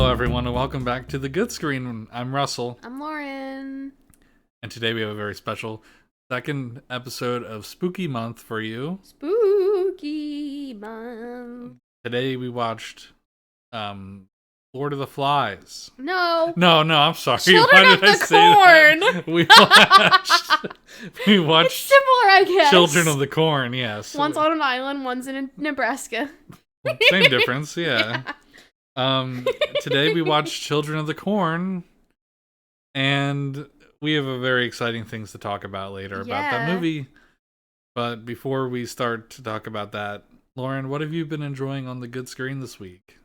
everyone, and welcome back to the Good Screen. I'm Russell, I'm Lauren. and today we have a very special second episode of Spooky Month for you. Spooky month. Today we watched Lord of the Flies. No, I'm sorry. Children Why of did I the say Corn. that? We watched It's similar, I guess. Children of the Corn, yes. One's on an island, one's in Nebraska. Same difference, yeah. Today we watched Children of the Corn, and we have a very exciting things to talk about later about that movie. But before we start to talk about that, Lauren, what have you been enjoying on the good screen this week?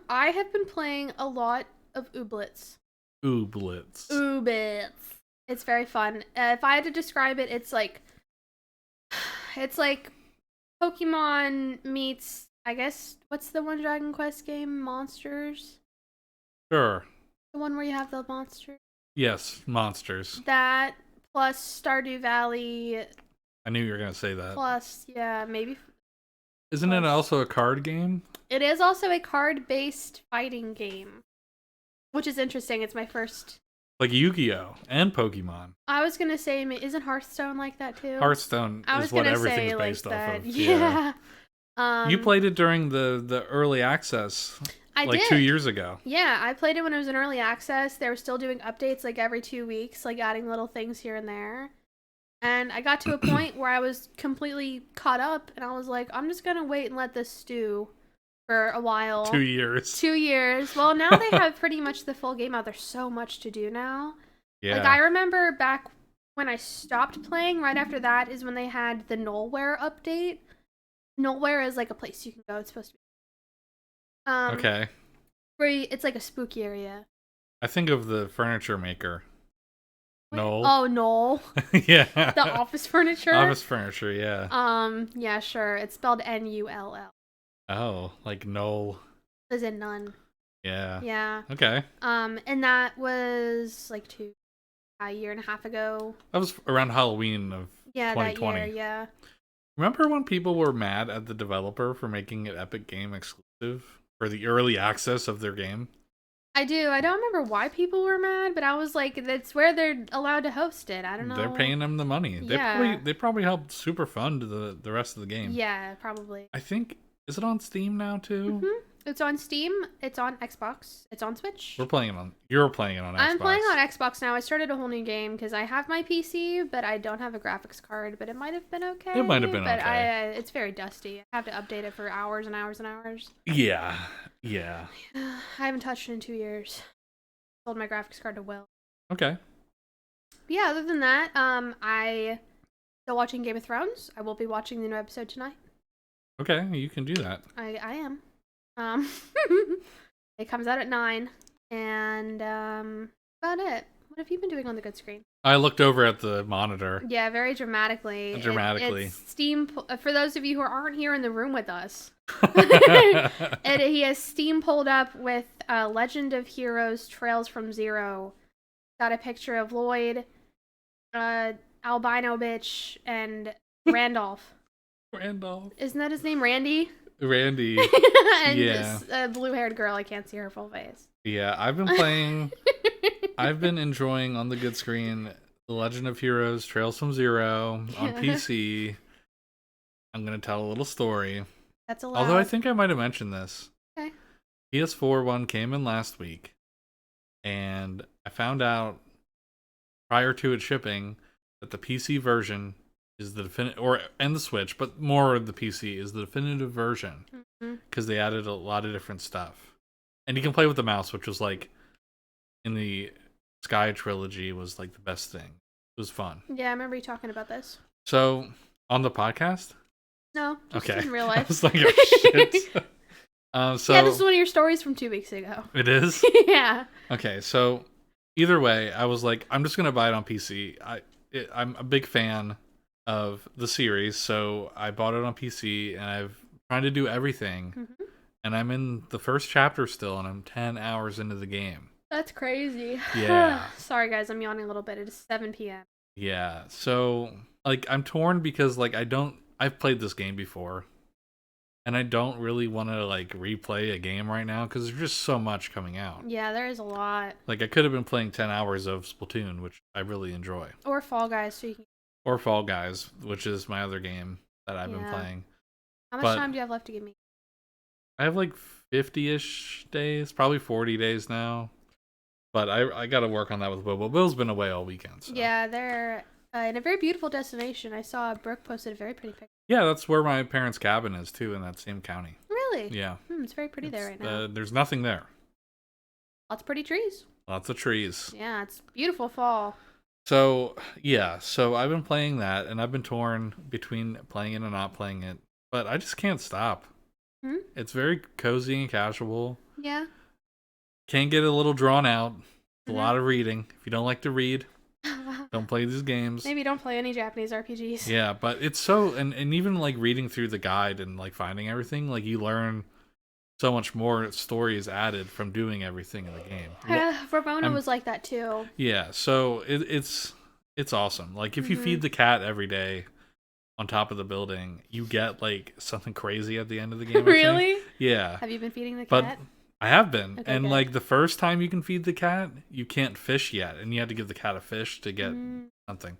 I have been playing a lot of Ooblets. Ooblets. It's very fun. If I had to describe it, it's like Pokemon meets, I guess, what's the one Dragon Quest game? Monsters? Sure. The one where you have the monsters? Yes, monsters. That, plus Stardew Valley. I knew you were going to say that. Plus, yeah, maybe. Isn't it also a card game? It is also a card-based fighting game, which is interesting. It's my first. Like Yu-Gi-Oh! And Pokemon. I was going to say, isn't Hearthstone like that too? Hearthstone is what everything's based off of. Yeah. You played it during the early access. I did. 2 years ago. Yeah, I played it when it was in early access. They were still doing updates like every 2 weeks, like adding little things here and there. And I got to a point where I was completely caught up, and I was like, I'm just going to wait and let this stew for a while. 2 years. 2 years. Well, now they have pretty much the full game out. There's so much to do now. Yeah. Like, I remember back when I stopped playing, right after that is when they had the Nowhere update. Nowhere is like a place you can go. It's supposed to be. Okay. It's like a spooky area. I think of the furniture maker. Noel. Oh, Noel. Yeah. The office furniture. Office furniture, yeah. Yeah, sure. It's spelled Null. Oh, like Noel. As in none. Yeah. Yeah. Okay. And that was like a year and a half ago. That was around Halloween of 2020. That year, yeah. Remember when people were mad at the developer for making it Epic Game exclusive for the early access of their game? I do. I don't remember why people were mad, but I was like, that's where they're allowed to host it. I don't know. They're paying them the money. Yeah. They probably helped super fund the rest of the game. Yeah, probably. I think, is it on Steam now too? Mm-hmm. It's on Steam. It's on Xbox. It's on Switch. You're playing it on Xbox. I'm playing on Xbox now. I started a whole new game because I have my PC, but I don't have a graphics card. But it might have been okay. It might have been okay. okay. It's very dusty. I have to update it for hours and hours and hours. Yeah. I haven't touched it in 2 years. Sold my graphics card to Will. Okay. But yeah, other than that, I still watching Game of Thrones. I will be watching the new episode tonight. Okay, you can do that. I am. It comes out at 9, and about it. What have you been doing on the good screen? I looked over at the monitor. Yeah, very dramatically. It's Steam. For those of you who aren't here in the room with us, he has Steam pulled up with Legend of Heroes: Trails from Zero. Got a picture of Lloyd, albino bitch, and Randolph. Randolph. Isn't that his name? Randy. And yeah. This blue-haired girl. I can't see her full face. Yeah, I've been playing. I've been enjoying on the good screen The Legend of Heroes: Trails from Zero on PC. I'm gonna tell a little story. That's allowed. Although I think I might have mentioned this. Okay. PS4 one came in last week, and I found out prior to it shipping that the PC version is the definitive, and the Switch, but more of the PC is the definitive version because they added a lot of different stuff, and you can play with the mouse, which was like in the Sky trilogy was like the best thing. It was fun. Yeah, I remember you talking about this. So on the podcast? No, just okay. in real life. I was like, oh, shit. Yeah, this is one of your stories from 2 weeks ago. It is? Yeah. Okay, so either way, I was like, I'm just gonna buy it on PC. I'm a big fan of the series, so I bought it on PC, and I've trying to do everything, and I'm in the first chapter still, and I'm 10 hours into the game. That's crazy. Yeah. Sorry guys, I'm yawning a little bit. It is 7 p.m. Yeah, so like I'm torn because like I've played this game before, and I don't really want to like replay a game right now because there's just so much coming out. Yeah, there is a lot. Like I could have been playing 10 hours of Splatoon, which I really enjoy, Or Fall Guys, so you can. or Fall Guys, which is my other game that I've been playing. How much But time do you have left to give me? I have like 50-ish days, probably 40 days now. But I got to work on that with Will. But Will's been away all weekend. So. Yeah, they're in a very beautiful destination. I saw Brooke posted a very pretty picture. Yeah, that's where my parents' cabin is too, in that same county. Really? Yeah. It's very pretty there right now. There's nothing there. Lots of pretty trees. Lots of trees. Yeah, it's beautiful fall. So, yeah. So I've been playing that, and I've been torn between playing it and not playing it. But I just can't stop. It's very cozy and casual. Yeah. Can get a little drawn out. A lot of reading. If you don't like to read, don't play these games. Maybe don't play any Japanese RPGs. Yeah, but it's so... And even, like, reading through the guide and, like, finding everything, like, you learn so much more story is added from doing everything in the game. Ramona was like that, too. Yeah, so it's awesome. Like, if you feed the cat every day on top of the building, you get, like, something crazy at the end of the game. Really? Yeah. Have you been feeding the But cat? I have been. Okay, and, good. like, the first time you can feed the cat, you can't fish yet. And you have to give the cat a fish to get something.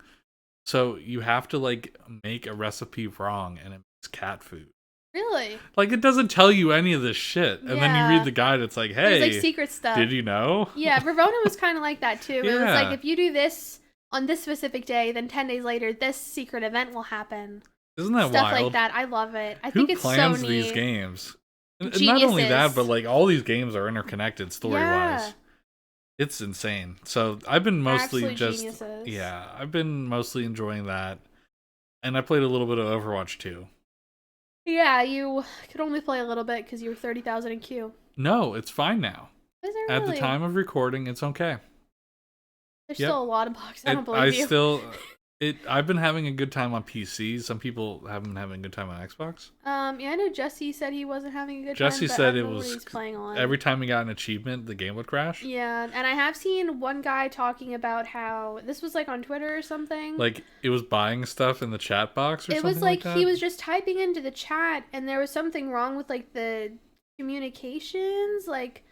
So you have to, like, make a recipe wrong, and it makes cat food. Really? Like, it doesn't tell you any of this shit. And then you read the guide, it's like, hey. There's, like, secret stuff. Did you know? Yeah, Ravona was kind of like that, too. Yeah. It was like, if you do this on this specific day, then 10 days later, this secret event will happen. Isn't that Stuff wild? like that. I love it. I Who think it's plans so neat. these games? And Geniuses. not only that, but, like, all these games are interconnected story-wise. Yeah. It's insane. So I've been mostly Absolute just... geniuses. Yeah, I've been mostly enjoying that. And I played a little bit of Overwatch, too. Yeah, you could only play a little bit because you were 30,000 in queue. No, it's fine now. Is it At really? the time of recording, it's okay. There's still a lot of boxes. I don't believe you. I've been having a good time on PC. Some people haven't been having a good time on Xbox. Yeah, I know Jesse said he wasn't having a good Jesse time. Jesse said I it don't know what was he's playing on. every time he got an achievement, the game would crash. Yeah, and I have seen one guy talking about how this was like on Twitter or something. Like it was buying stuff in the chat box or something. It was like that? he was just typing into the chat, and there was something wrong with like the communications. Like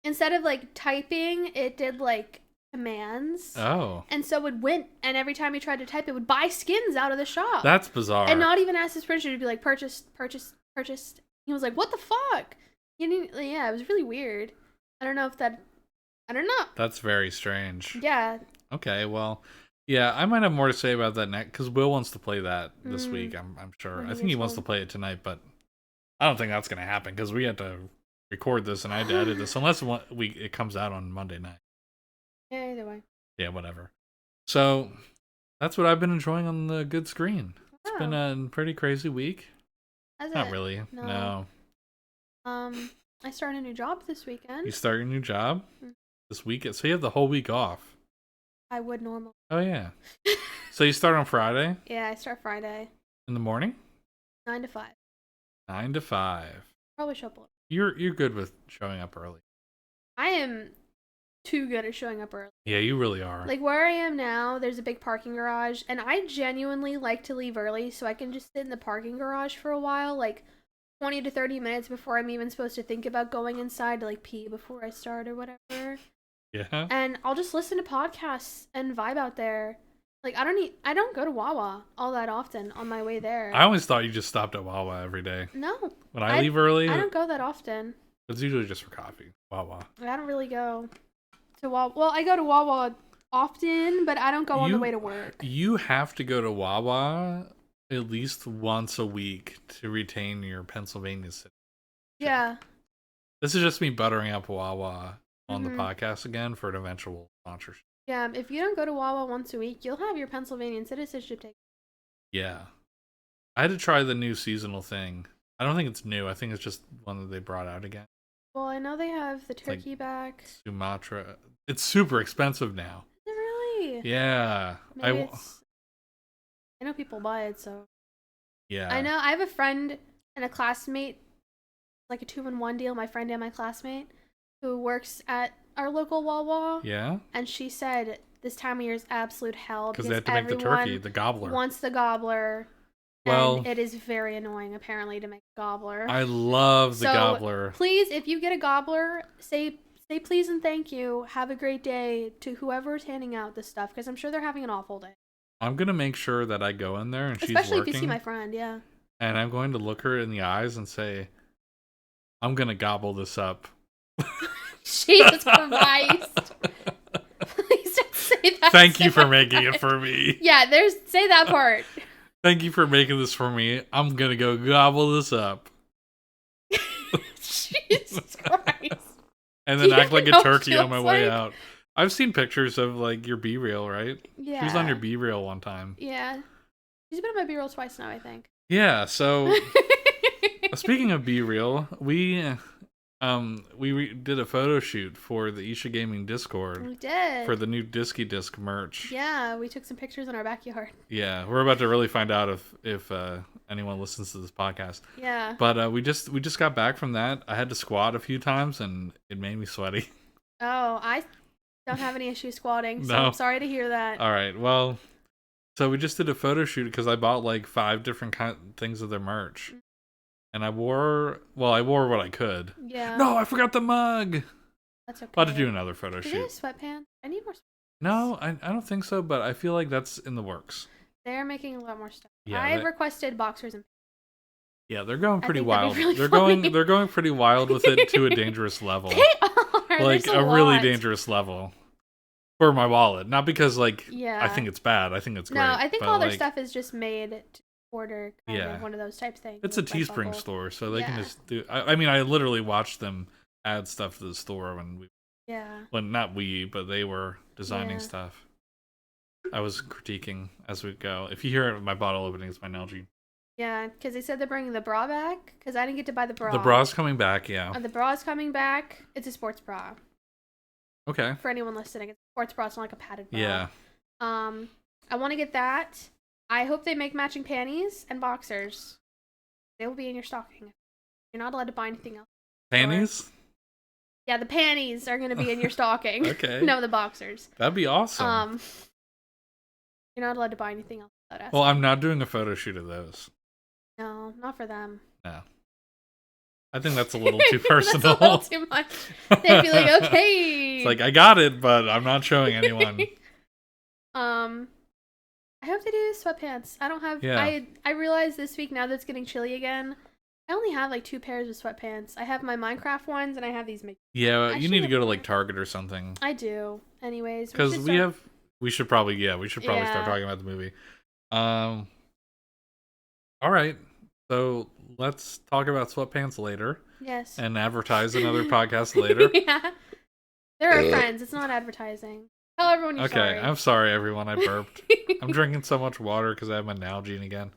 instead of like typing, it did like commands. Oh. And so it went, and every time he tried to type, it would buy skins out of the shop. That's bizarre. And not even ask his printer to be like, purchased. He was like, what the fuck? Yeah, it was really weird. I don't know. That's very strange. Yeah. Okay, well, yeah, I might have more to say about that next, because Will wants to play that this week, I'm sure. I think he wants to play it tonight, but I don't think that's going to happen, because we had to record this, and I had to edit this, unless it comes out on Monday night. Yeah, either way. Yeah, whatever. So, that's what I've been enjoying on the good screen. It's been a pretty crazy week. Not really. No. I started a new job this weekend. You start your new job this weekend? So you have the whole week off. I would normally. Oh, yeah. So you start on Friday? Yeah, I start Friday. In the morning? 9 to 5. 9 to 5. Probably show up early. You're good with showing up early. I am too good at showing up early. Yeah, you really are. Like where I am now, there's a big parking garage, and I genuinely like to leave early so I can just sit in the parking garage for a while, like 20 to 30 minutes before I'm even supposed to think about going inside to like pee before I start or whatever. Yeah. And I'll just listen to podcasts and vibe out there. Like I don't go to Wawa all that often on my way there. I always thought you just stopped at Wawa every day. No. When I leave early, I don't go that often. It's usually just for coffee. Wawa. I don't really go to Wawa. Well, I go to Wawa often, but I don't go on the way to work. You have to go to Wawa at least once a week to retain your Pennsylvania citizenship. Yeah. This is just me buttering up Wawa on the podcast again for an eventual sponsorship. Yeah, if you don't go to Wawa once a week, you'll have your Pennsylvania citizenship taken. Yeah. I had to try the new seasonal thing. I don't think it's new. I think it's just one that they brought out again. Well, I know they have the turkey back. Sumatra. It's super expensive now. Is it really? Yeah. I know people buy it, so. Yeah. I know. I have a friend and a classmate, like a 2-in-1 deal, my friend and my classmate, who works at our local Wawa. Yeah? And she said this time of year is absolute hell because they have to make the turkey, the gobbler. Wants the gobbler. Well, and it is very annoying, apparently, to make a gobbler. I love the gobbler. Please, if you get a gobbler, say please and thank you. Have a great day to whoever's handing out this stuff, because I'm sure they're having an awful day. I'm going to make sure that I go in there and she's Especially working. if you see my friend, yeah. And I'm going to look her in the eyes and say, I'm going to gobble this up. Jesus Christ. Please don't say that. Thank you for making it for me. Yeah, say that part. Thank you for making this for me. I'm going to go gobble this up. Jesus Christ. And then act like a turkey on my way like? out. I've seen pictures of like your B-reel, right? Yeah. She was on your B-reel one time. Yeah. She's been on my B-reel twice now, I think. Yeah, so speaking of B-reel, we did a photo shoot for the Isha Gaming Discord. We did. For the new Disky Disc merch. Yeah, we took some pictures in our backyard. Yeah, we're about to really find out if anyone listens to this podcast. Yeah. But we just got back from that. I had to squat a few times and it made me sweaty. Oh, I don't have any issue squatting, so No. I'm sorry to hear that. All right, well, so we just did a photo shoot because I bought like 5 different things of their merch. And I wore what I could. Yeah. No, I forgot the mug. That's okay. I'll have to do another photo Do shoot. they have sweatpants? I need more sweatpants. No, I don't think so, but I feel like that's in the works. They're making a lot more stuff. Yeah, I requested boxers and Yeah, they're going pretty think that'd wild. be really they're funny. they're going pretty wild with it to a dangerous level. They are. Like There's a really lot. dangerous level. For my wallet. Not because like Yeah. I think it's bad. I think it's great. No, I think but, all their like, stuff is just made to order kind Yeah. of one of those type things. It's a with, like, Teespring bubbles. store, so they can Yeah. just do I mean I literally watched them add stuff to the store Yeah. when not we, but they were designing Yeah. stuff. I was critiquing as we go. If you hear my bottle opening, it's my Nalgene. Yeah, because they said they're bringing the bra back, because I didn't get to buy the bra. The bra's coming back, yeah. The bra's coming back. It's a sports bra. Okay. For anyone listening, it's a sports bra. It's not like a padded bra. Yeah. I want to get that. I hope they make matching panties and boxers. They will be in your stocking. You're not allowed to buy anything else. Panties? Yeah, the panties are going to be in your stocking. Okay. No, the boxers. That'd be awesome. You're not allowed to buy anything else without asking. Well, I'm not doing a photo shoot of those. No, not for them. No. I think that's a little too personal. That's a little too much. They'd be like, okay. It's like, I got it, but I'm not showing anyone. I hope they do sweatpants. I don't have. Yeah. I realized this week, now that it's getting chilly again, I only have like 2 pairs of sweatpants. I have my Minecraft ones, and I have these. Yeah, I you need to should go to have- like Target or something. I do. Anyways, Because we should probably start Yeah. talking about the movie. All right. So let's talk about sweatpants later Yes. and advertise another podcast later. Yeah. They're our friends. It's not advertising. Tell everyone you're Okay, sorry. I'm sorry, everyone. I burped. I'm drinking so much water because I have my Nalgene again.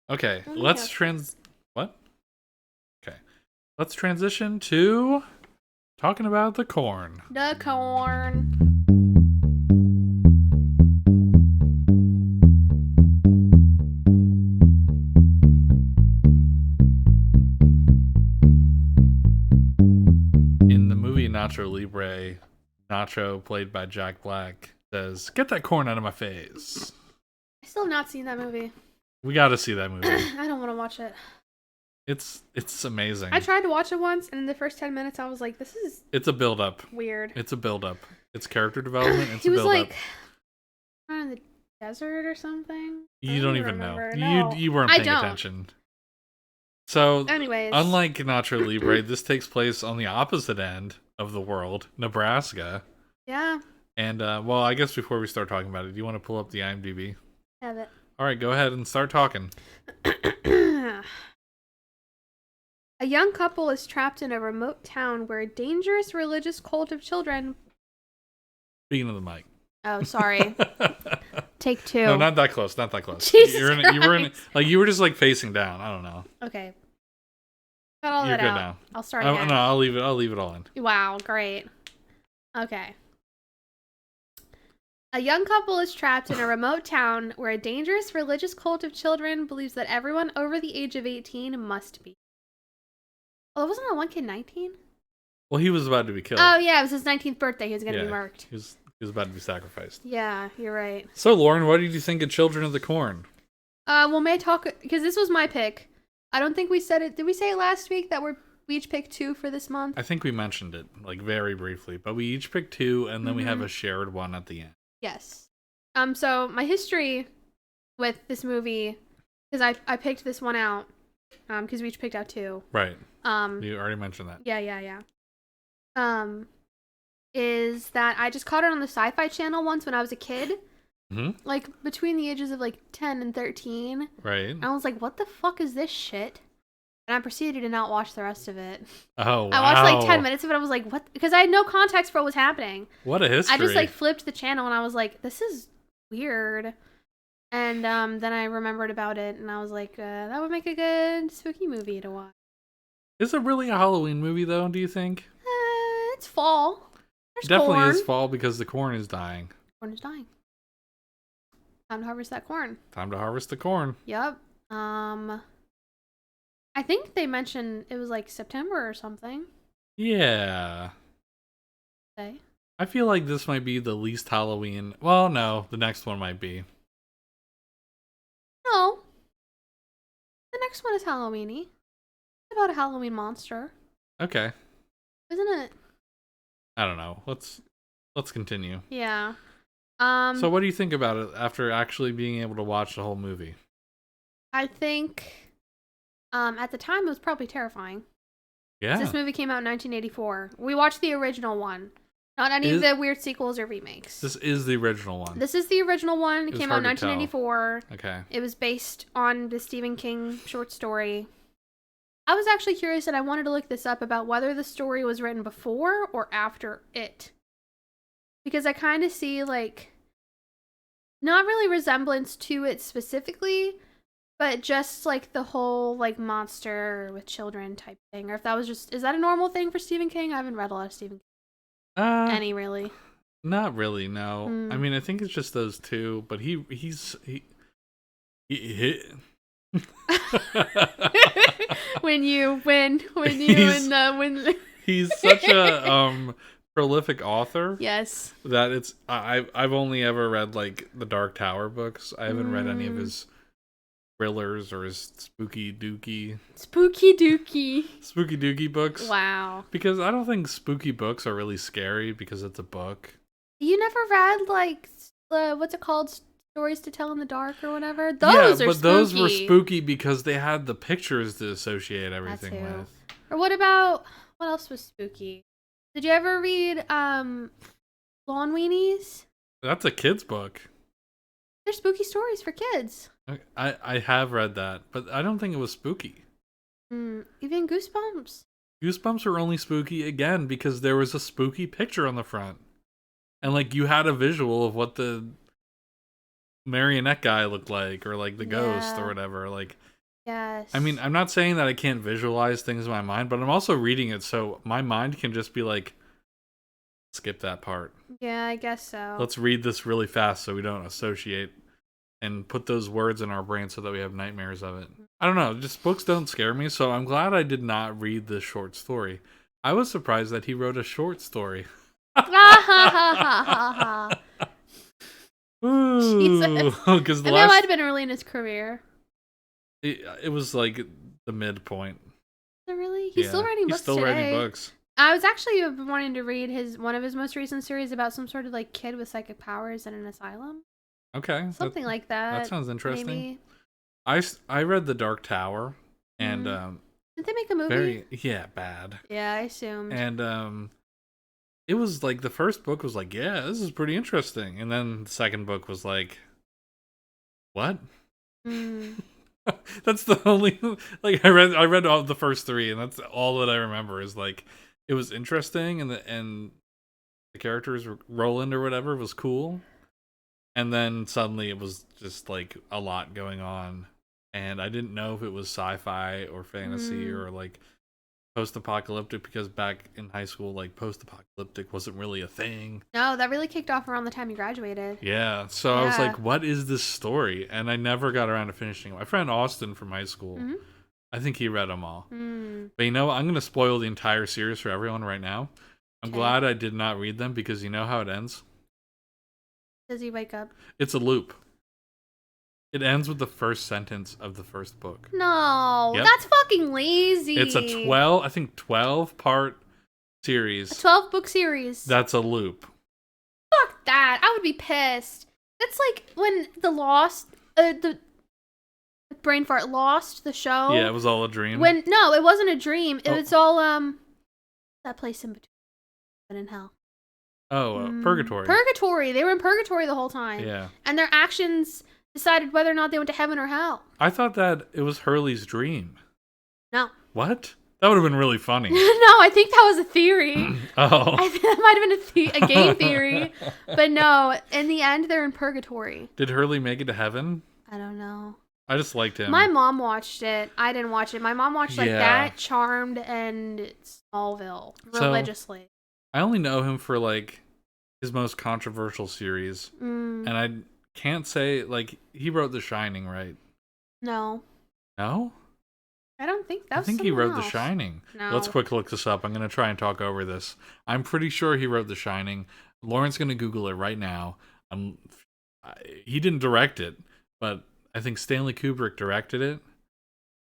Okay, Oh, let's yeah. What? Okay, let's transition to talking about the corn. The corn. In the movie Nacho Libre, Nacho, played by Jack Black, says, "Get that corn out of my face." I still have not seen that movie. We got to see that movie. I don't want to watch it. It's amazing. I tried to watch it once, and in the first 10 minutes, I was like, this is It's a build up. weird. It's a build up. It's character development. It's He a was build like up. in the desert or something. I You don't even remember. know. No. You weren't I paying don't. attention. So, Anyways. unlike Nacho Libre, this takes place on the opposite end of the world, Nebraska. Yeah, And well, I guess before we start talking about it, do you want to pull up the IMDb? have it. All right, go ahead and start talking. A young couple is trapped in a remote town where a dangerous religious cult of children. Speaking of the mic. Oh, sorry. Take 2. No, not that close. Not that close. Jesus you were in, Christ. like you were just like facing down. I don't know. Okay. Got all You're that good out. now. I'll start No, again. I'll leave it. I'll leave it all in. Wow, great. Okay. A young couple is trapped in a remote town where a dangerous religious cult of children believes that everyone over the age of 18 must be. Oh, wasn't that one kid 19? Well, he was about to be killed. Oh, yeah, it was his 19th birthday. He was going to be murked. He was about to be sacrificed. Yeah, you're right. So, Lauren, what did you think of Children of the Corn? Well, may I talk because this was my pick. I don't think we said it. Did we say it last week that we each picked 2 for this month? I think we mentioned it like very briefly, but we each picked 2, and then we have a shared one at the end. Yes. So my history with this movie, because I picked this one out, because we each picked out 2. Right. You already mentioned that. Yeah. Is that I just caught it on the Sci-Fi Channel once when I was a kid. Mm-hmm. Like, between the ages of, like, 10 and 13. Right. And I was like, what the fuck is this shit? And I proceeded to not watch the rest of it. Oh, wow. I watched, like, 10 minutes of it. I was like, what? Because I had no context for what was happening. What a history. I just, like, flipped the channel, and I was like, this is weird. And then I remembered about it, and I was like, that would make a good spooky movie to watch. Is it really a Halloween movie, though, do you think? It's fall. There's It definitely corn. is fall because the corn is dying. Corn is dying. Time to harvest that corn. Time to harvest the corn. Yep. I think they mentioned it was like September or something. Yeah. Okay. I feel like this might be the least Halloween. Well, no, the next one might be. No. The next one is Halloween-y. It's about a Halloween monster. Okay. Isn't it? I don't know. Let's continue. Yeah. So what do you think about it after actually being able to watch the whole movie? I think at the time it was probably terrifying. Yeah. This movie came out in 1984. We watched the original one. Not any of the weird sequels or remakes. This is the original one. This is the original one. It came out in hard to 1984. Okay. It was based on the Stephen King short story. I was actually curious and I wanted to look this up about whether the story was written before or after it. Because I kind of see, like, not really resemblance to it specifically, but just, like, the whole, like, monster with children type thing. Or if that was just, is that a normal thing for Stephen King? I haven't read a lot of Stephen King. Any, really? Not really, no. I mean, I think it's just those 2, but he when he's such a prolific author. Yes. That it's I've only ever read like the Dark Tower books. I haven't read any of his thrillers or his spooky dooky books. Wow. Because I don't think spooky books are really scary because it's a book. You never read like what's it called? Stories to Tell in the Dark or whatever? Those are spooky. Those were spooky because they had the pictures to associate everything with. Or what else was spooky? Did you ever read Lawn Weenies? That's a kid's book. They're spooky stories for kids. I have read that, but I don't think it was spooky. Even Goosebumps. Goosebumps were only spooky again because there was a spooky picture on the front. And like you had a visual of what the marionette guy looked like or like the ghost or whatever. Like, yes. I mean, I'm not saying that I can't visualize things in my mind, but I'm also reading it so my mind can just be like, skip that part. Yeah, I guess so. Let's read this really fast so we don't associate and put those words in our brain so that we have nightmares of it. I don't know, just books don't scare me, so I'm glad I did not read this short story. I was surprised that he wrote a short story. Jesus. Because that might have been early in his career. It was like the midpoint. Is it really? He's still writing books today. He's still writing books. I was actually wanting to read one of his most recent series about some sort of like kid with psychic powers in an asylum. Okay. Something like that. That sounds interesting. Maybe. I read The Dark Tower and did they make a movie? Bad. Yeah, I assumed. And it was like the first book was like, yeah, this is pretty interesting. And then the second book was like, what? That's the only like I read all the first 3 and that's all that I remember is like it was interesting and the characters Roland or whatever was cool. And then suddenly it was just like a lot going on and I didn't know if it was sci-fi or fantasy or like post-apocalyptic because back in high school like post-apocalyptic wasn't really a thing. No, that really kicked off around the time you graduated. Yeah, so I was like, what is this story? And I never got around to finishing it. My friend Austin from high school, I think he read them all. But you know what? I'm going to spoil the entire series for everyone right now. I'm glad I did not read them because you know how it ends? Does he wake up? It's a loop. It ends with the first sentence of the first book. No, Yep. that's fucking lazy. It's a 12-part series. A 12-book series. That's a loop. Fuck that. I would be pissed. That's like when the brain fart Lost, the show. Yeah, it was all a dream. No, it wasn't a dream. It was all that place in between heaven and hell. Purgatory. Purgatory. They were in purgatory the whole time. Yeah. And their actions decided whether or not they went to heaven or hell. I thought that it was Hurley's dream. No. What? That would have been really funny. No, I think that was a theory. Oh. I think that might have been a game theory. But no, in the end, they're in purgatory. Did Hurley make it to heaven? I don't know. I just liked him. My mom watched it. I didn't watch it. My mom watched Yeah. that, Charmed, and Smallville religiously. I only know him for like his most controversial series. And I can't say, like, he wrote The Shining, right? No. No? I don't think that was I think he someone wrote else. The Shining. No. Let's quick look this up. I'm going to try and talk over this. I'm pretty sure he wrote The Shining. Lauren's going to Google it right now. He didn't direct it, but I think Stanley Kubrick directed it.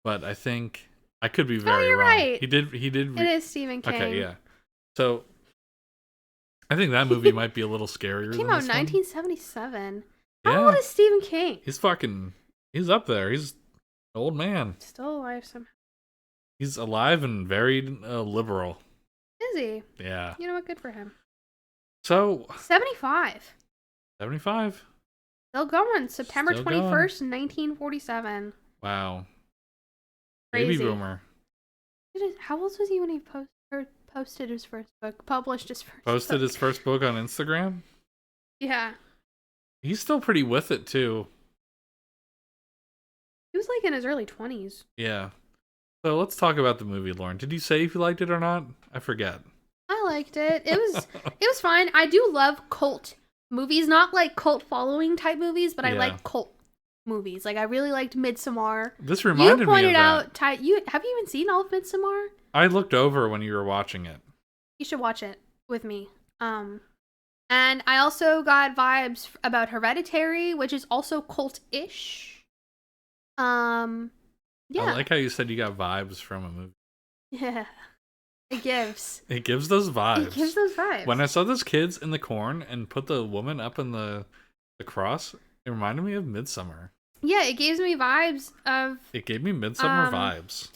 But I think I could be very you're wrong. right. He did. It is Stephen King. Okay, yeah. So I think that movie might be a little scarier. It came than out in this one. 1977. Yeah. How old is Stephen King? He's up there. He's an old man. Still alive somehow. He's alive and very liberal. Is he? Yeah. You know what? Good for him. So 75. 75. Still going. September Still 21st, going. 1947. Wow. Crazy. Baby boomer. How old was he when he posted his first book? Published his first Posted book? his first book on Instagram. Yeah. He's still pretty with it too. He was like in his early 20s. Yeah. So let's talk about the movie, Lauren. Did you say if you liked it or not? I forget. I liked it. It was fine. I do love cult movies, not like cult following type movies, but I Yeah. like cult movies. Like I really liked Midsommar. This reminded me You pointed of that. out have you even seen all of Midsommar? I looked over when you were watching it. You should watch it with me. And I also got vibes about Hereditary, which is also cult-ish. Yeah. I like how you said you got vibes from a movie. Yeah. It gives. It gives those vibes. It gives those vibes. When I saw those kids in the corn and put the woman up in the cross, it reminded me of Midsummer. Yeah, it gives me vibes of It gave me Midsummer vibes.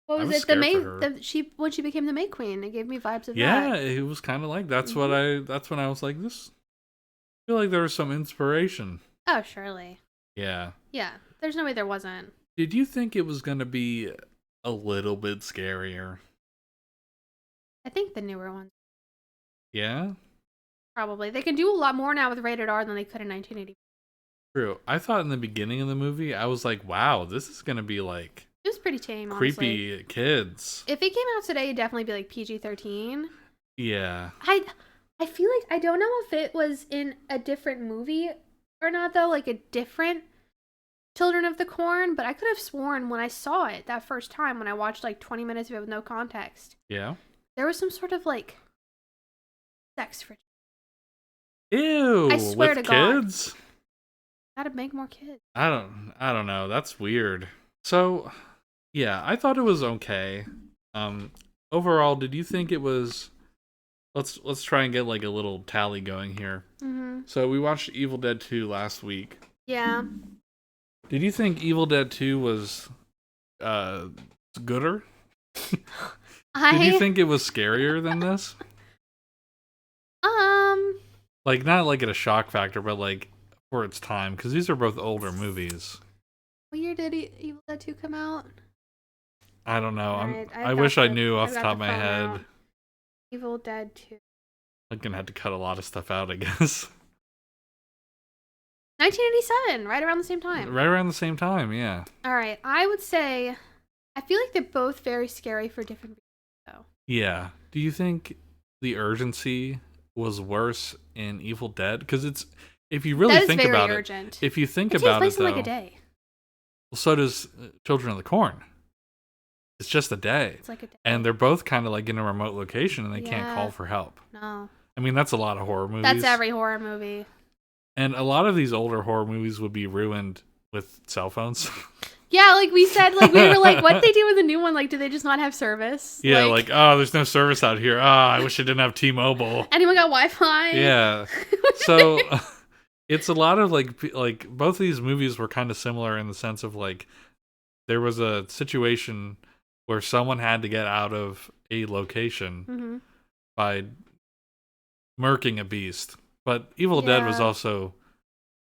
what was, I was it? scared The for her. May when she became the May Queen. It gave me vibes of Yeah, that. it was kind of like that's Mm-hmm. that's when I was like this. I feel like there was some inspiration. Oh, surely. Yeah. Yeah. There's no way there wasn't. Did you think it was gonna be a little bit scarier? I think the newer ones Yeah. probably. They can do a lot more now with rated R than they could in 1980. True. I thought in the beginning of the movie, I was like, "Wow, this is gonna be like It was pretty tame, honestly. creepy kids." If it came out today, it'd definitely be like PG-13. Yeah. I feel like I don't know if it was in a different movie or not though, like a different Children of the Corn, but I could have sworn when I saw it that first time when I watched like 20 minutes of it with no context, Yeah. there was some sort of like sex for Ew. I swear with to God. kids? how to make more kids. I don't know. That's weird. So, yeah, I thought it was okay. Overall, did you think it was let's try and get like a little tally going here. Mm-hmm. So, we watched Evil Dead 2 last week. Yeah. Did you think Evil Dead 2 was gooder? Did you think it was scarier than this? Like not like at a shock factor, but like for its time, because these are both older movies. What year did Evil Dead 2 come out? I don't know. Alright, I wish I knew off I've the got top of the my phone head. out. Evil Dead 2. I'm gonna have to cut a lot of stuff out, I guess. 1987, right around the same time. Right around the same time, yeah. All right, I would say I feel like they're both very scary for different reasons, though. Yeah. Do you think the urgency was worse in Evil Dead? Because it's, if you really That is think very about urgent. it, if you think It takes about place it, in though, like a day. well, so does Children of the Corn. It's just a day. It's like a day. And they're both kind of like in a remote location and they can't Yeah. call for help. No. I mean, that's a lot of horror movies. That's every horror movie. And a lot of these older horror movies would be ruined with cell phones. Yeah, like we said, like we were like, what they do with the new one? Like, do they just not have service? Yeah, like, oh, there's no service out here. Oh, I wish I didn't have T-Mobile. Anyone got Wi-Fi? Yeah. So it's a lot of like both of these movies were kind of similar in the sense of like there was a situation where someone had to get out of a location by murking a beast. But Evil Dead was also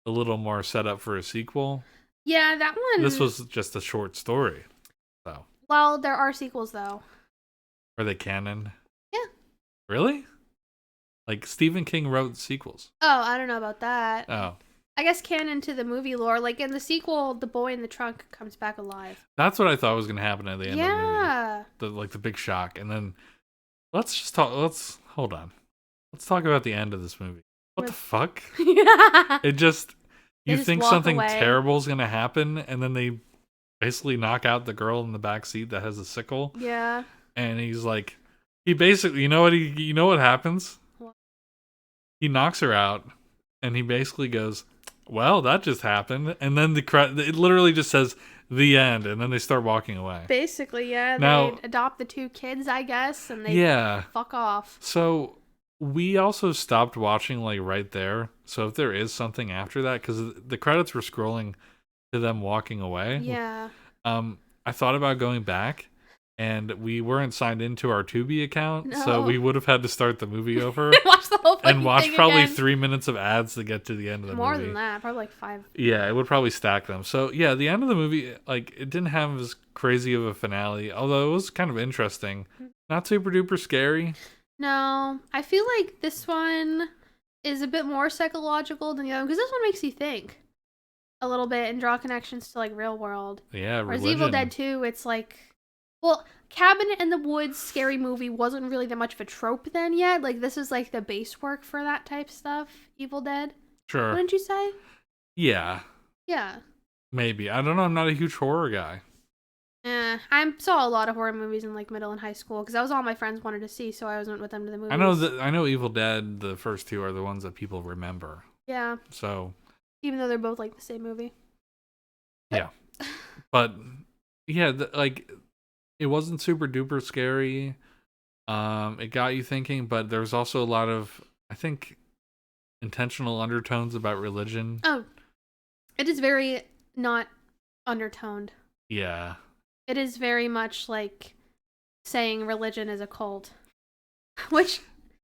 a little more set up for a sequel. Yeah, that one. This was just a short story. So. Well, there are sequels though. Are they canon? Yeah. Really? Like Stephen King wrote sequels. Oh, I don't know about that. Oh. I guess canon to the movie lore. Like in the sequel, the boy in the trunk comes back alive. That's what I thought was going to happen at the end of the movie. Yeah. The big shock. And then hold on. Let's talk about the end of this movie. What the fuck? Yeah. It just, you think walk something away. terrible is going to happen, and then they basically knock out the girl in the back seat that has a sickle. Yeah. And he's like, he basically, you know what happens? What? He knocks her out, and he basically goes, well, that just happened. And then it literally just says, the end, and then they start walking away. Basically, yeah. Now, they adopt the two kids, I guess, and they fuck off. So we also stopped watching like right there. So if there is something after that, because the credits were scrolling to them walking away. Yeah. I thought about going back, and we weren't signed into our Tubi account, so we would have had to start the movie over. Watch the whole and watch probably again. 3 minutes of ads to get to the end of the movie. More than that, probably like 5. Yeah, it would probably stack them. So yeah, the end of the movie, like, it didn't have as crazy of a finale, although it was kind of interesting. Not super duper scary. No, I feel like this one is a bit more psychological than the other one, because this one makes you think a little bit and draw connections to like real world. Yeah, whereas religion. Evil Dead 2, it's like, well, Cabin in the Woods scary movie wasn't really that much of a trope then yet. Like, this is like the base work for that type stuff. Evil Dead. Sure. Wouldn't you say? Yeah. Yeah. Maybe. I don't know. I'm not a huge horror guy. I saw a lot of horror movies in like middle and high school because that was all my friends wanted to see, so I went with them to the movies. I know Evil Dead, the first two are the ones that people remember. Yeah. So. Even though they're both like the same movie. Yeah. But yeah, like, it wasn't super duper scary. It got you thinking, but there was also a lot of, I think, intentional undertones about religion. Oh, it is very not undertoned. Yeah. It is very much like saying religion is a cult. Which...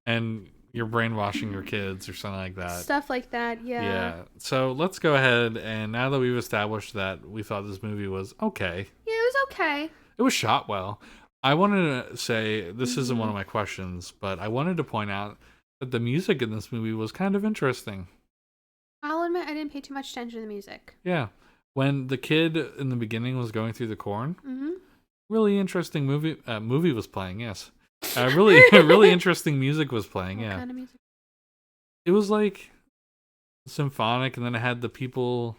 And you're brainwashing your kids or something like that. Stuff like that, yeah. Yeah. So let's go ahead, and now that we've established that we thought this movie was okay. Yeah, it was okay. It was shot well. I wanted to say, this isn't one of my questions, but I wanted to point out that the music in this movie was kind of interesting. I'll admit I didn't pay too much attention to the music. Yeah. When the kid in the beginning was going through the corn, really interesting movie was playing, yes. Really interesting music was playing, What yeah. kind of music? It was like symphonic, and then it had the people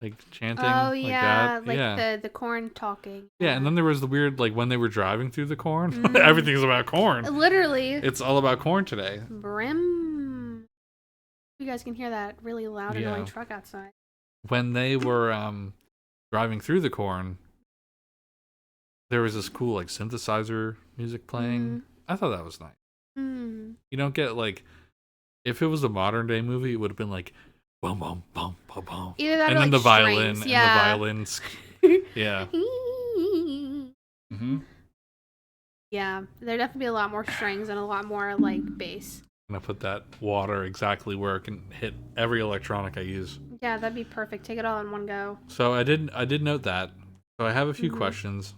like chanting. Oh, like yeah, that. like yeah. the corn talking. Yeah, and then there was the weird, like, when they were driving through the corn. Everything's about corn. Literally. It's all about corn today. Brim. You guys can hear that really loud, annoying truck outside. When they were driving through the corn, there was this cool, like, synthesizer music playing. I thought that was nice. You don't get, like, if it was a modern day movie, it would have been like, boom, boom, boom, boom, boom. Either that and or then like the violin, strings. and Yeah. the violins. Yeah. Yeah, there'd definitely be a lot more strings and a lot more, like, bass. I'm gonna put that water exactly where it can hit every electronic I use. Yeah, that'd be perfect. Take it all in one go. So I did note that. So I have a few questions.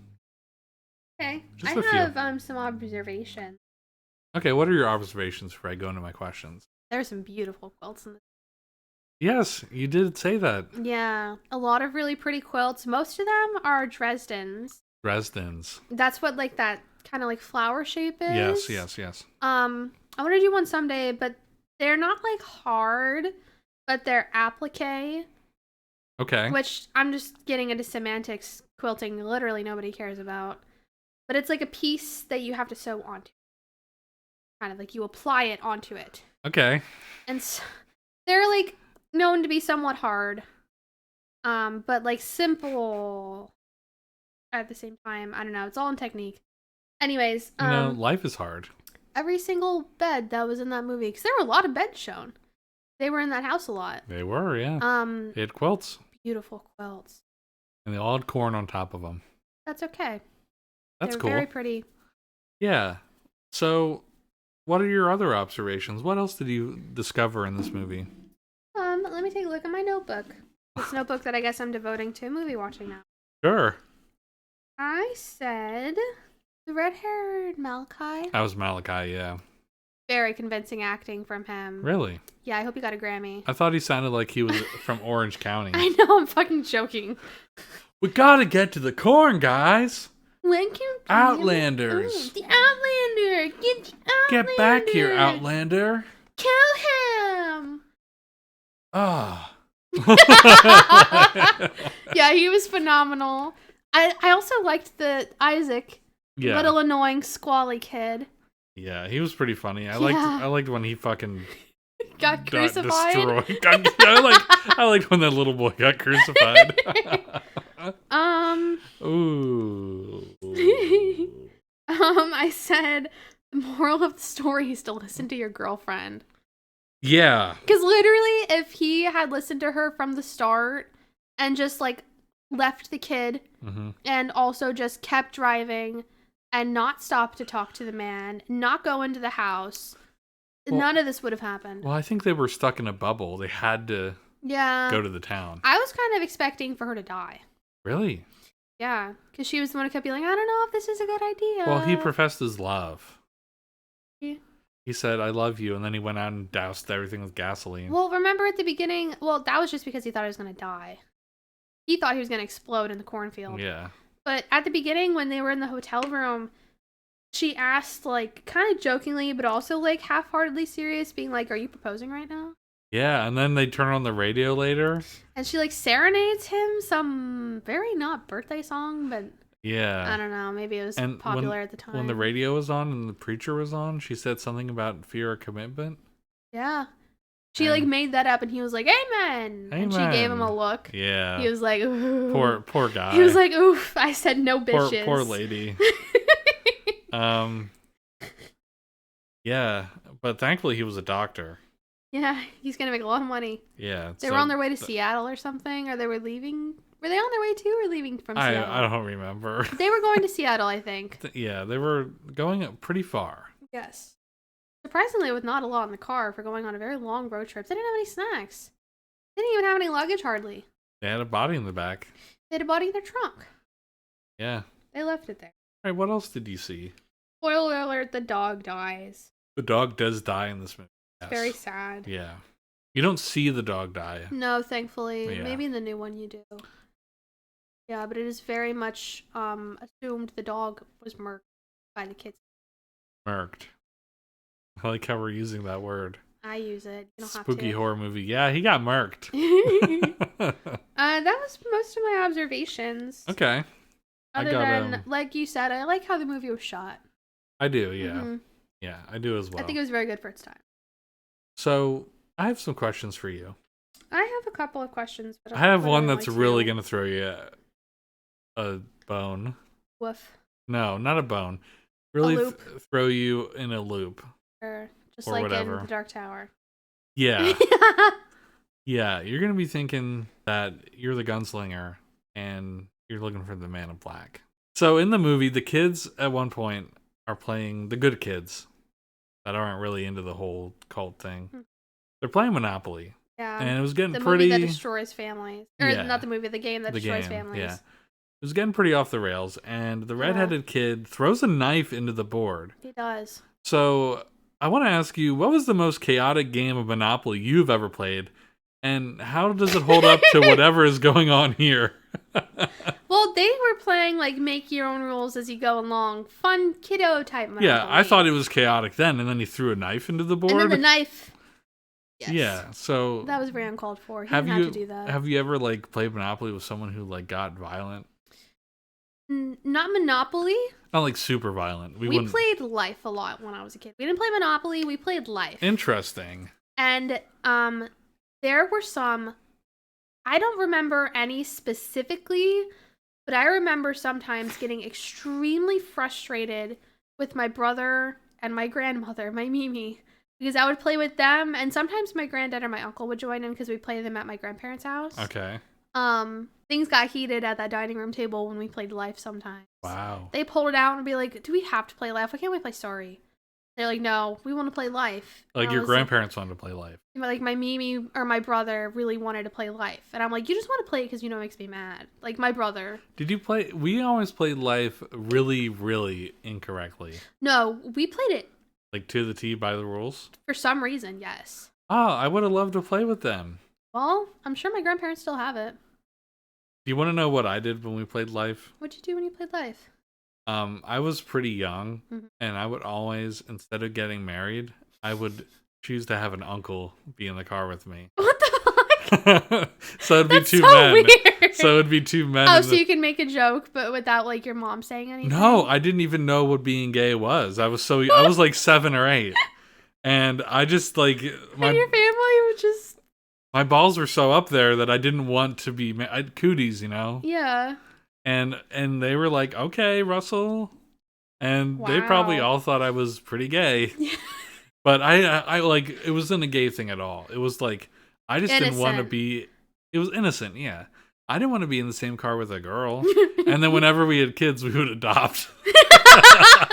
Okay. Just I a few. have some observations. Okay, what are your observations before I go into my questions? There's some beautiful quilts in this. Yes, you did say that. Yeah, a lot of really pretty quilts. Most of them are Dresden's. Dresden's. That's what, like, that kind of like flower shape is. Yes. I want to do one someday, but they're not like hard, but they're applique. Okay. Which I'm just getting into semantics. Quilting, literally nobody cares about. But it's like a piece that you have to sew onto. Kind of like you apply it onto it. Okay. And so, they're like known to be somewhat hard. But like simple at the same time. I don't know. It's all in technique. Anyways, life is hard. Every single bed that was in that movie, because there were a lot of beds shown. They were in that house a lot. They were, yeah. They had quilts. Beautiful quilts. And they all had corn on top of them. That's okay. That's cool. Very pretty. Yeah. So, what are your other observations? What else did you discover in this movie? Let me take a look at my notebook. This notebook that I guess I'm devoting to movie watching now. Sure. I said the red-haired Malachi. That was Malachi, yeah. Very convincing acting from him. Really? Yeah, I hope he got a Grammy. I thought he sounded like he was from Orange County. I know, I'm fucking joking. We gotta get to the corn, guys. When can Outlanders. The Outlander. Get back here, Outlander. Kill him. Ah. Yeah, he was phenomenal. I also liked the Isaac, little annoying squally kid. Yeah, he was pretty funny. I liked when he fucking got crucified. I liked when that little boy got crucified. Ooh. I said the moral of the story is to listen to your girlfriend. Yeah. Because literally, if he had listened to her from the start and just like left the kid and also just kept driving and not stopped to talk to the man, not go into the house, none of this would have happened. Well, I think they were stuck in a bubble. They had to go to the town. I was kind of expecting for her to die. Really? Yeah, because she was the one who kept being like, I don't know if this is a good idea. Well, he professed his love. Yeah. He said, I love you, and then he went out and doused everything with gasoline. Well, remember at the beginning, that was just because he thought he was going to die. He thought he was going to explode in the cornfield. Yeah. But at the beginning, when they were in the hotel room, she asked, like, kind of jokingly, but also, like, half-heartedly serious, being like, are you proposing right now? Yeah, and then they turn on the radio later. And she, like, serenades him some very not birthday song, but... Yeah. I don't know. Maybe it was popular at the time. When the radio was on and the preacher was on, she said something about fear of commitment. Yeah. She made that up and he was like, Amen! And she gave him a look. Yeah. He was like, ooh. Poor guy. He was like, oof, I said no bitches. Poor lady. Yeah, but thankfully he was a doctor. Yeah, he's gonna make a lot of money. Yeah. They were on their way to Seattle or something, or they were leaving. Were they on their way to or leaving from Seattle? I don't remember. They were going to Seattle, I think. Yeah, they were going pretty far. Yes. Surprisingly, with not a lot in the car for going on a very long road trip. They didn't have any snacks. They didn't even have any luggage, hardly. They had a body in the back. They had a body in their trunk. Yeah. They left it there. All right, what else did you see? Spoiler alert, the dog dies. The dog does die in this movie. Yes. Very sad. Yeah. You don't see the dog die. No, thankfully. Yeah. Maybe in the new one you do. Yeah, but it is very much assumed the dog was murked by the kids. Murked. I like how we're using that word. I use it. You don't have Spooky to. horror movie. Yeah, he got murked. That was most of my observations. Okay. Other than, like you said, I like how the movie was shot. I do, yeah. Mm-hmm. Yeah, I do as well. I think it was very good for its time. So, I have some questions for you. I have a couple of questions. But I have one that's really going to throw you a bone. Woof. No, not a bone. Really throw you in a loop. Sure. Just or like whatever. in The Dark Tower. Yeah. Yeah, you're going to be thinking that you're the gunslinger and you're looking for the man in black. So in the movie, the kids at one point are playing the good kids that aren't really into the whole cult thing. They're playing Monopoly. Yeah. And it was getting the pretty... movie that destroys families. Or not the movie, the game that destroys families. Yeah. It was getting pretty off the rails, and the redheaded kid throws a knife into the board. He does. So I want to ask you, what was the most chaotic game of Monopoly you've ever played, and how does it hold up to whatever is going on here? Well, they were playing like make your own rules as you go along, fun kiddo type Monopoly. Yeah, I thought it was chaotic then, and then he threw a knife into the board. And then the knife. Yes. Yeah, so that was very uncalled for. He didn't have to do that. Have you ever like played Monopoly with someone who like got violent? Not Monopoly. Not like super violent. We played Life a lot when I was a kid. We didn't play Monopoly. We played Life. Interesting. And there were some I don't remember any specifically, but I remember sometimes getting extremely frustrated with my brother and my grandmother, my Mimi, because I would play with them, and sometimes my granddad or my uncle would join in because we played them at my grandparents' house. Okay. Things got heated at that dining room table when we played Life sometimes. Wow. They pulled it out and be like, do we have to play Life? Why can't we play Sorry? They're like, no, we want to play Life. Like, and your grandparents wanted to play Life. Like, my Mimi or my brother really wanted to play Life. And I'm like, you just want to play it because you know it makes me mad. Like, my brother. Did you play? We always played Life really, really incorrectly. No, we played it. Like, to the T by the rules? For some reason, yes. Oh, I would have loved to play with them. Well, I'm sure my grandparents still have it. Do you want to know what I did when we played Life? What'd you do when you played Life? I was pretty young, Mhm. and I would always, instead of getting married, I would choose to have an uncle be in the car with me. What the fuck? So it'd be That's two so men. weird. So it'd be two men. Oh, so you can make a joke, but without, like, your mom saying anything? No, I didn't even know what being gay was. I was like 7 or 8. And I just, like... And your family would just... My balls were so up there that I didn't want to be... cooties, you know? Yeah. And they were like, okay, Russell. And they probably all thought I was pretty gay. But I like, it wasn't a gay thing at all. It was like, I just didn't want to be... It was innocent, yeah. I didn't want to be in the same car with a girl. And then whenever we had kids, we would adopt.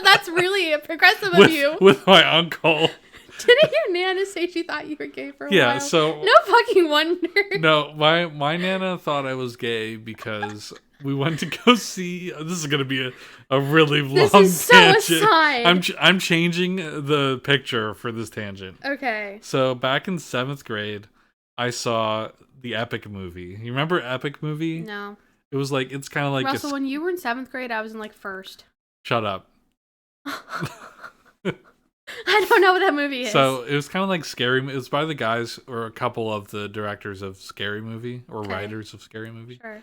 That's really progressive of you. With my uncle. Didn't your Nana say she thought you were gay for a while? Yeah, so... No fucking wonder. No, my Nana thought I was gay because we went to go see... This is going to be a really long tangent. This is so aside. I'm changing the picture for this tangent. Okay. So back in 7th grade, I saw the Epic movie. You remember Epic movie? No. It was like, it's kind of like... Russell, when you were in 7th grade, I was in, like, 1st. Shut up. I don't know what that movie is. So it was kind of like Scary. It was by the guys or a couple of the directors of Scary Movie or writers of Scary Movie. Sure.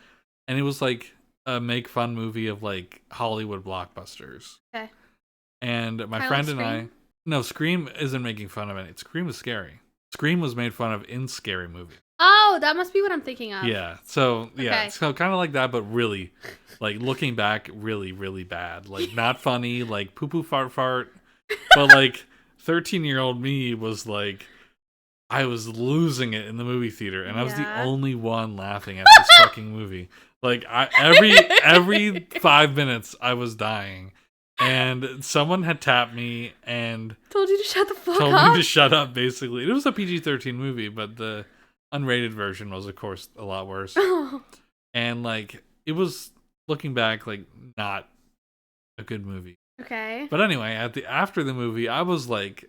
And it was like a make fun movie of like Hollywood blockbusters. Okay. And my Kinda friend like and I... Scream? No, Scream isn't making fun of it. Scream is scary. Scream was made fun of in Scary Movie. Oh, that must be what I'm thinking of. Yeah. So, yeah. Okay. So kind of like that, but really, like looking back, really, really bad. Like not funny, like poo-poo fart. But like 13-year-old me was like, I was losing it in the movie theater, and I was the only one laughing at this fucking movie. Like every 5 minutes, I was dying, and someone had tapped me and told you to shut the fuck told up. me to shut up. Basically, it was a PG-13 movie, but the unrated version was, of course, a lot worse. And like it was, looking back, like not a good movie. Okay. But anyway, after the movie, I was like,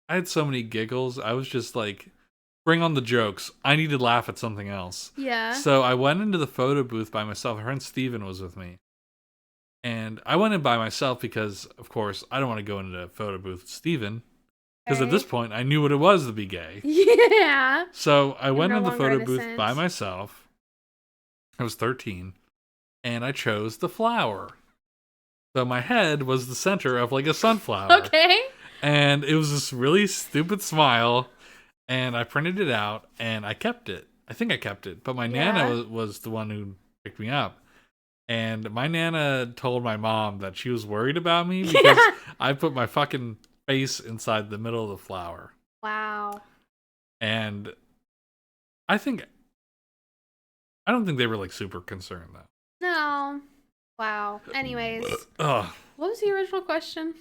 I had so many giggles. I was just like, bring on the jokes. I need to laugh at something else. Yeah. So I went into the photo booth by myself. My friend Steven was with me. And I went in by myself because, of course, I don't want to go into the photo booth with Steven. Because at this point, I knew what it was to be gay. Yeah. So I went no in the longer photo booth innocent. by myself. I was 13. And I chose the flower. So my head was the center of like a sunflower. Okay. And it was this really stupid smile. And I printed it out and I kept it. I think I kept it. But my Nana was the one who picked me up. And my Nana told my mom that she was worried about me because I put my fucking face inside the middle of the flower. Wow. And I don't think they were like super concerned though. No. Wow. Anyways. Ugh. What was the original question?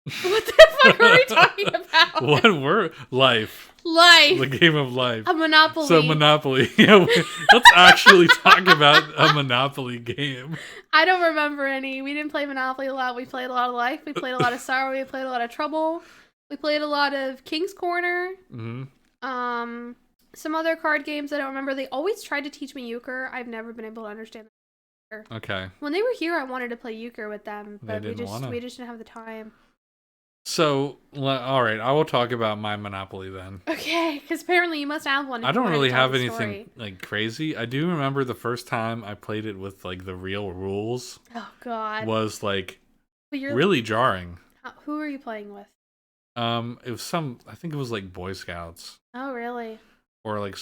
What the fuck were we talking about? What were life? Life. The game of life. A Monopoly. So Monopoly. Yeah, let's actually talk about a Monopoly game. I don't remember any. We didn't play Monopoly a lot. We played a lot of Life. We played a lot of Sorrow. We played a lot of Trouble. We played a lot of King's Corner. Mm-hmm. Some other card games I don't remember. They always tried to teach me euchre. I've never been able to understand euchre. Okay. When they were here, I wanted to play euchre with them, but we just wanna. didn't have the time. So, all right, I will talk about my Monopoly then. Okay, because apparently you must have one. I don't really have anything like crazy. I do remember the first time I played it with like the real rules. Oh God. Was like But really jarring. Who are you playing with? It was I think it was like Boy Scouts. Oh really? Or like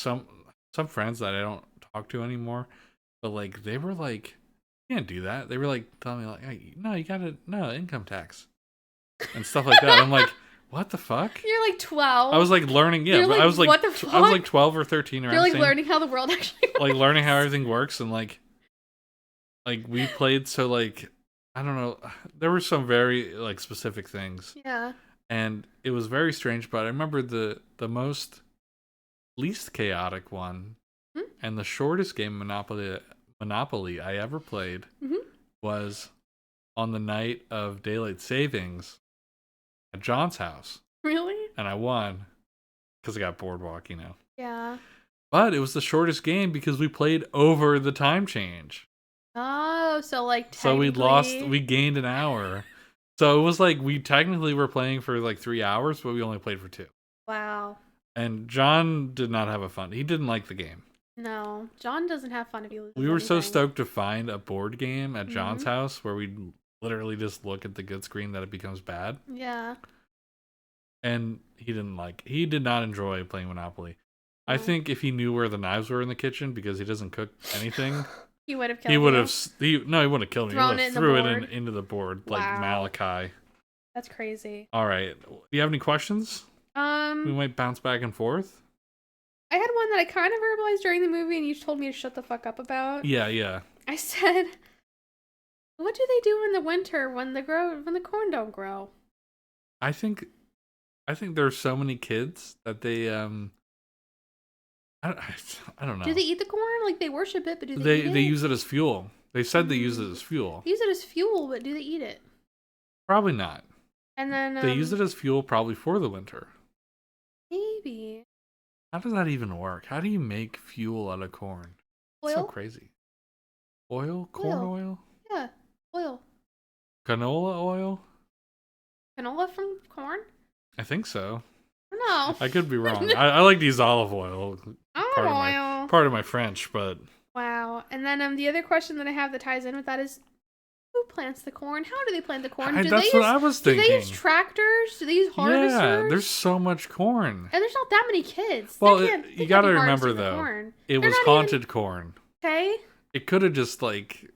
some friends that I don't talk to anymore, but like they were like, you can't do that. They were like telling me like, hey, no, you gotta no income tax and stuff like that. I'm like, what the fuck? You're like 12. I was like learning, yeah. You're But like, I was like, what the fuck? I was like 12 or 13 around. You're like same, learning how the world actually works. like learning how everything works, and like we played so like I don't know. There were some very like specific things, Yeah. and it was very strange. But I remember the most least chaotic one, and the shortest game Monopoly I ever played was on the night of daylight savings at John's house. Really? And I won because I got boardwalk, you know. Yeah. But it was the shortest game because we played over the time change. Oh, so like So we gained an hour. So it was like we technically were playing for like 3 hours, but we only played for 2. Wow. And John did not have a fun. He didn't like the game. No, John doesn't have fun if he loses. We were so anything. stoked to find a board game at John's house where we literally just look at the good screen that it becomes bad. Yeah. And he did not enjoy playing Monopoly. I think if he knew where the knives were in the kitchen because he doesn't cook anything, he would have killed he would have he wouldn't have killed me. He would have threw it into the board like Malachi. That's crazy. All right. Do you have any questions? We might bounce back and forth. I had one that I kind of verbalized during the movie and you told me to shut the fuck up about. Yeah. I said, what do they do in the winter when the corn don't grow? I think there's so many kids that they I don't know. Do they eat the corn? Like they worship it, but do they eat it? They use it as fuel. They said they use it as fuel. They use it as fuel, but do they eat it? Probably not. And then they use it as fuel probably for the winter. Maybe. How does that even work? How do you make fuel out of corn? Oil? So crazy. Oil? Corn oil? Yeah, oil. Canola oil? Canola from corn? I think so. No. I could be wrong. I like to use olive oil. Part of my French, but wow. And then the other question that I have that ties in with that is, who plants the corn? How do they plant the corn? That's what I was thinking. Do they use tractors? Do they use harvesters? Yeah, there's so much corn. And there's not that many kids. Well, you gotta remember though, it was haunted corn. Okay. It could have just like...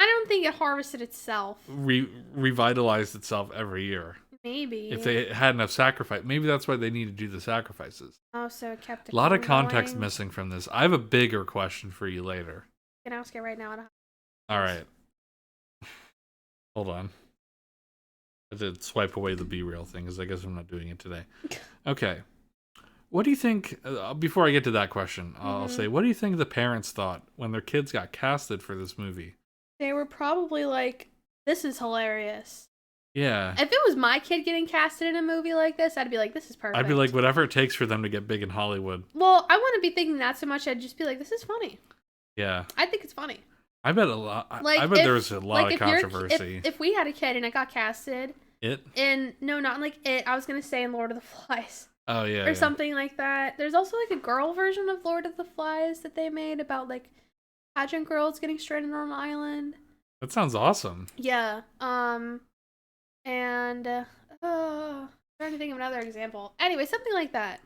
I don't think it harvested itself. Revitalized itself every year. Maybe. If they had enough sacrifice. Maybe that's why they need to do the sacrifices. Oh, so it kept a lot of context missing from this. I have a bigger question for you later. You can ask it right now. All right. Hold on. I did swipe away the B-Real thing because I guess I'm not doing it today. Okay. What do you think, before I get to that question, I'll say, what do you think the parents thought when their kids got casted for this movie? They were probably like, this is hilarious. Yeah. If it was my kid getting casted in a movie like this, I'd be like, this is perfect. I'd be like, whatever it takes for them to get big in Hollywood. Well, I wouldn't be thinking that so much. I'd just be like, this is funny. Yeah. I think it's funny. I bet a lot. I bet there was a lot of controversy. If we had a kid and it got casted, no, not like It. I was gonna say in Lord of the Flies. Oh yeah. Or something like that. There's also like a girl version of Lord of the Flies that they made about like pageant girls getting stranded on an island. That sounds awesome. Yeah. And I'm trying to think of another example. Anyway, something like that.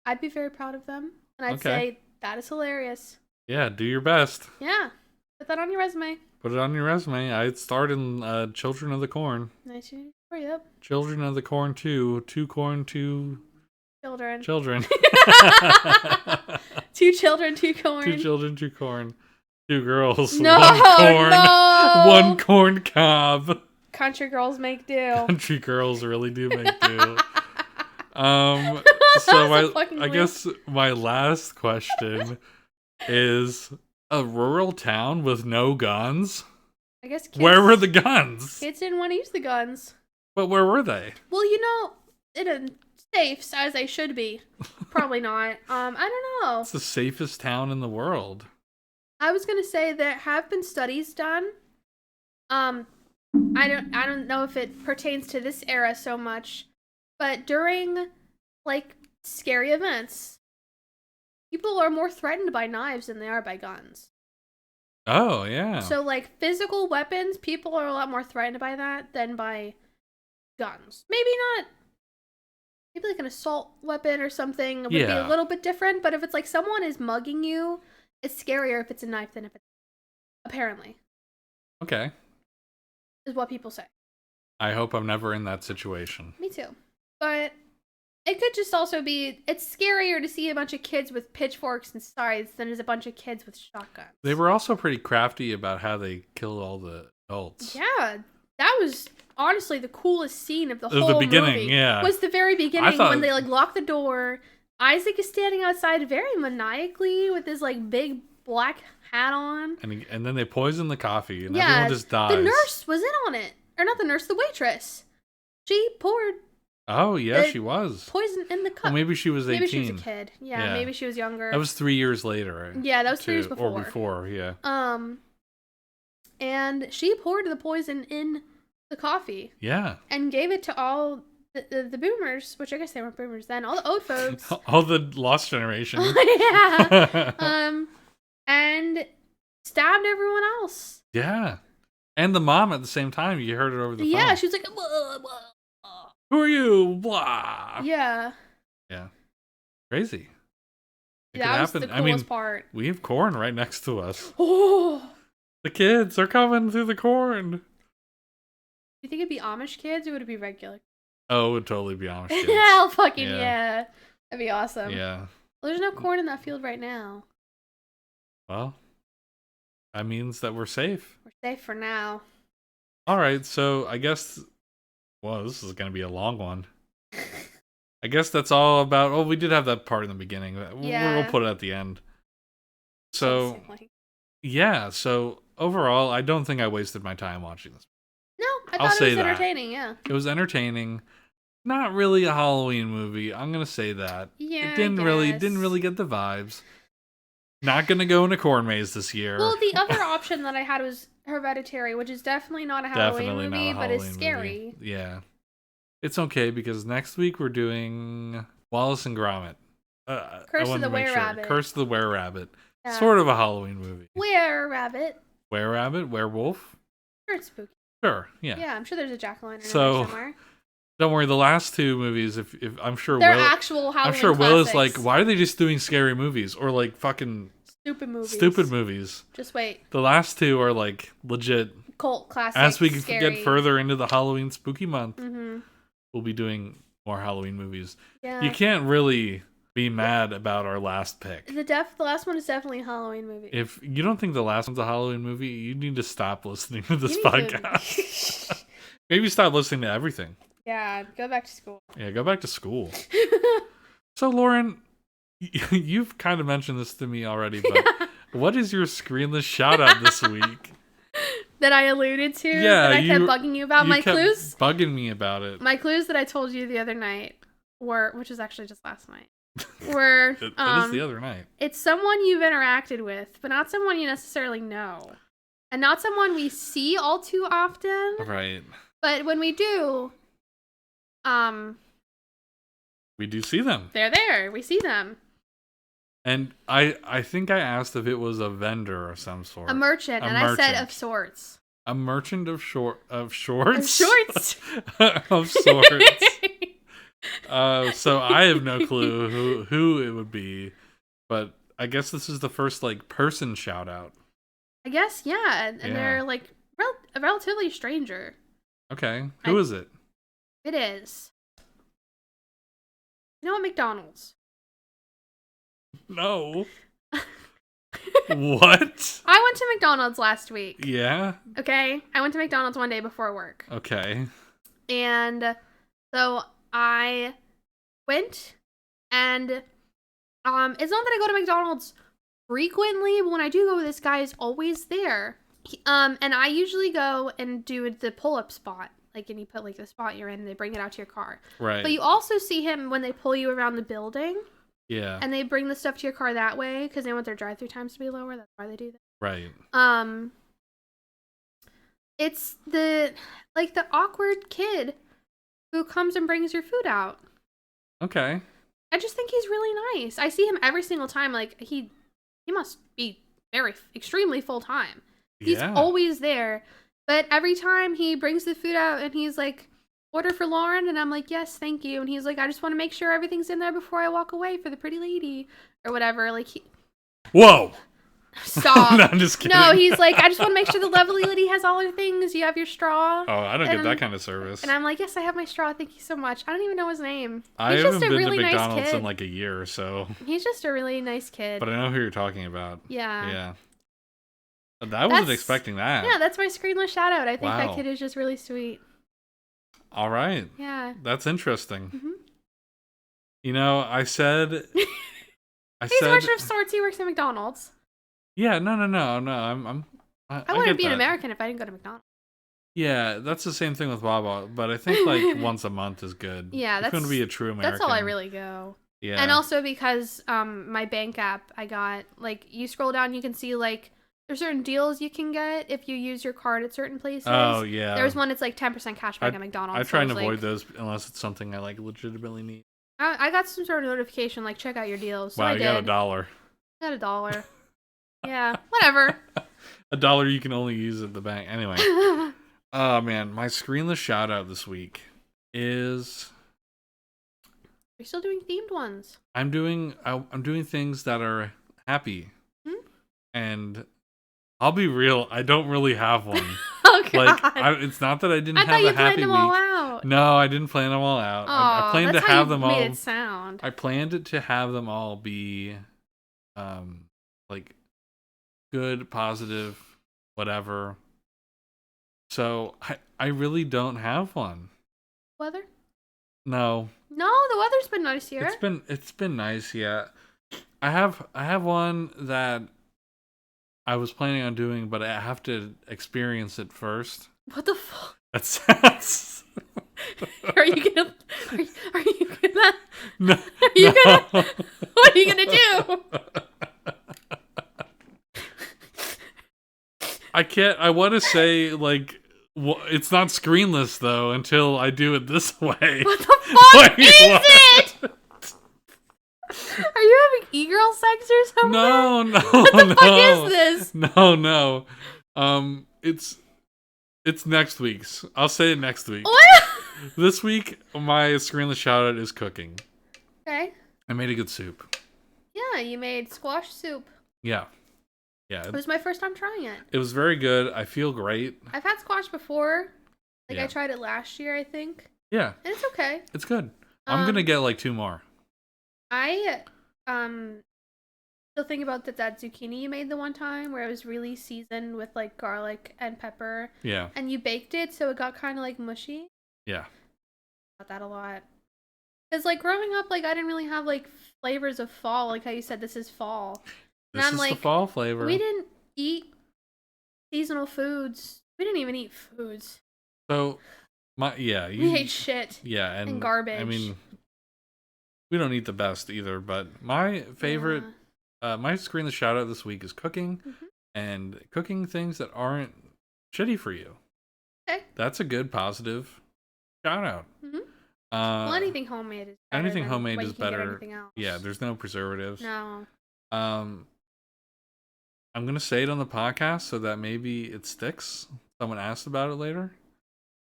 I'd be very proud of them, and I'd say that is hilarious. Yeah, do your best. Yeah. Put that on your resume. Put it on your resume. I starred in Children of the Corn. 1984, yep. Children of the Corn 2. 2 corn, 2... Children. 2 children, 2 corn. 2 children, 2 corn. 2 girls, no, 1 corn. No. 1 corn cob. Country girls make do. Country girls really do make do. So I guess my last question is, a rural town with no guns? I guess where were the guns? Kids didn't want to use the guns. But where were they? Well, in a safe, as they should be. Probably not. I don't know. It's the safest town in the world. I was gonna say there have been studies done. I don't know if it pertains to this era so much, but during like scary events, people are more threatened by knives than they are by guns. Oh, yeah. So, like, physical weapons, people are a lot more threatened by that than by guns. Maybe not maybe like an assault weapon or something would be Yeah. a little bit different. But if it's like someone is mugging you, it's scarier if it's a knife than if it's apparently. Okay. Is what people say. I hope I'm never in that situation. Me too. But it could just also be, it's scarier to see a bunch of kids with pitchforks and scythes than is a bunch of kids with shotguns. They were also pretty crafty about how they killed all the adults. Yeah, that was honestly the coolest scene of the whole beginning, movie. yeah. Was the very beginning thought... when they like lock the door. Isaac is standing outside very maniacally with his like big black hat on. And then they poison the coffee and everyone just dies. The nurse was in on it. Or not the nurse, the waitress. She poured Oh, yeah, she was. poison in the cup. Well, maybe she was 18. Maybe she was a kid. Yeah, maybe she was younger. That was 3 years later. Right? Yeah, that was 3 years before. Or before, yeah. And she poured the poison in the coffee. Yeah. And gave it to all the boomers, which I guess they weren't boomers then, all the old folks. All the lost generation. Yeah. And stabbed everyone else. Yeah. And the mom at the same time. You heard it over the phone. Yeah, she was like, blah, blah. Who are you? Blah. Yeah. Yeah. Crazy. That was the coolest part. We have corn right next to us. Oh. The kids are coming through the corn. Do you think it'd be Amish kids or would it be regular? Oh, it would totally be Amish kids. Hell fucking yeah. That'd be awesome. Yeah. Well, there's no corn in that field right now. Well, that means that we're safe. We're safe for now. All right, so I guess... Well, this is going to be a long one. I guess that's all about... Oh, we did have that part in the beginning. Yeah. We'll put it at the end. So, yeah. So, overall, I don't think I wasted my time watching this. No, I thought it was entertaining, yeah. It was entertaining. Not really a Halloween movie. I'm going to say that. Yeah, It didn't really get the vibes. Not going to go in a corn maze this year. Well, the other option that I had was Hereditary, which is definitely not a Halloween movie, but it's scary. Movie. Yeah. It's okay because next week we're doing Wallace and Gromit. Curse of the Were-Rabbit. Curse of the Were-Rabbit. Yeah. Sort of a Halloween movie. Were-Rabbit. Were-Rabbit? Werewolf? Sure, it's spooky. Sure, yeah. Yeah, I'm sure there's a jack-o'-lantern in there somewhere. Don't worry, the last two movies, if I'm sure they're actual Halloween I'm sure classics. Will is like, why are they just doing scary movies? Or like fucking stupid movies. Just wait. The last two are like legit cult classics. As we get further into the Halloween spooky month, mm-hmm. we'll be doing more Halloween movies. Yeah. You can't really be mad about our last pick. The last one is definitely a Halloween movie. If you don't think the last one's a Halloween movie, you need to stop listening to this podcast. Maybe stop listening to everything. Yeah, go back to school. Yeah, go back to school. So, Lauren, you've kind of mentioned this to me already, but what is your screenless shout out this week? That I alluded to? Yeah, that I kept bugging you about? My clues? Bugging me about it. My clues that I told you the other night were, which was actually just last night, were... It is the other night. It's someone you've interacted with, but not someone you necessarily know. And not someone we see all too often. Right. But when we do... we do see them. They're there. We see them. And I think I asked if it was a vendor of some sort. A merchant. I said of sorts. A merchant of shorts? Of shorts. Of sorts. So I have no clue who it would be. But I guess this is the first like person shout out. I guess, yeah. And they're like a relatively stranger. Okay. Who is it? It is. You know, at McDonald's. No. What? I went to McDonald's last week. Yeah? Okay? I went to McDonald's one day before work. Okay. And so I went, and it's not that I go to McDonald's frequently, but when I do go, this guy is always there. And I usually go and do the pull-up spot. Like, and you put, like, the spot you're in, and they bring it out to your car. Right. But you also see him when they pull you around the building. Yeah. And they bring the stuff to your car that way, because they want their drive-through times to be lower. That's why they do that. Right. It's the awkward kid who comes and brings your food out. Okay. I just think he's really nice. I see him every single time. Like, he must be extremely full-time. He's always there. But every time he brings the food out and he's like, order for Lauren? And I'm like, yes, thank you. And he's like, I just want to make sure everything's in there before I walk away for the pretty lady or whatever. Like, Whoa. Stop. No, I'm just kidding. No, he's like, I just want to make sure the lovely lady has all her things. You have your straw. Oh, I don't get that kind of service. And I'm like, yes, I have my straw. Thank you so much. I don't even know his name. I haven't been to McDonald's in like a year or so. He's just a really nice kid. But I know who you're talking about. Yeah. Yeah. I wasn't expecting that. Yeah, that's my screenless shout out. I think that kid is just really sweet. All right. Yeah. That's interesting. Mm-hmm. You know, I said... He's a version of sorts. He works at McDonald's. Yeah, no. I wouldn't be an American if I didn't go to McDonald's. Yeah, that's the same thing with Wawa, but I think like once a month is good. Yeah, that's going to be a true American. That's all I really go. Yeah. And also because my bank app, I got like you scroll down, you can see like there's certain deals you can get if you use your card at certain places. Oh yeah. There's one that's like 10% cashback at McDonald's. I try and avoid those unless it's something I like legitimately need. I got some sort of notification like check out your deals. So wow, I you did. got $1. I got $1. Yeah, whatever. $1 you can only use at the bank. Anyway. Oh man, my screenless shout out this week is You're still doing themed ones. I'm doing things that are happy. And I'll be real, I don't really have one. Oh god. Like it's not that I didn't have a happy week. I thought you planned them all out. No, I didn't plan them all out. Oh, I planned that's to how have you them made all. It sound. I planned it to have them all be like good, positive, whatever. So I really don't have one. Weather? No. No, the weather's been nice here. It's been nice, yeah. I have one that I was planning on doing, but I have to experience it first. What the fuck? That's Are you gonna? No. What are you gonna do? I can't. I want to say like it's not screenless though until I do it this way. What the fuck is it? Are you having e-girl sex or something? No. What the fuck is this? No. It's next week's. I'll say it next week. What? This week, my screenless shout out is cooking. Okay. I made a good soup. Yeah, you made squash soup. Yeah. It was my first time trying it. It was very good. I feel great. I've had squash before. Like, yeah. I tried it last year, I think. Yeah. And it's okay. It's good. I'm gonna get like 2 more. I still think about that zucchini you made the one time where it was really seasoned with like garlic and pepper. Yeah. And you baked it so it got kind of like mushy. Yeah. About that a lot. Because like growing up, like I didn't really have like flavors of fall, like how you said this is fall. This is the fall flavor. We didn't eat seasonal foods. We didn't even eat foods. So, we ate shit. Yeah, and garbage. I mean, we don't eat the best either. But my favorite, my screenless shout out this week is cooking, and cooking things that aren't shitty for you. Okay, that's a good positive shout out. Well, anything homemade is better. Anything homemade is better. Anything else. Yeah, there's no preservatives. No. I'm gonna say it on the podcast so that maybe it sticks. Someone asked about it later.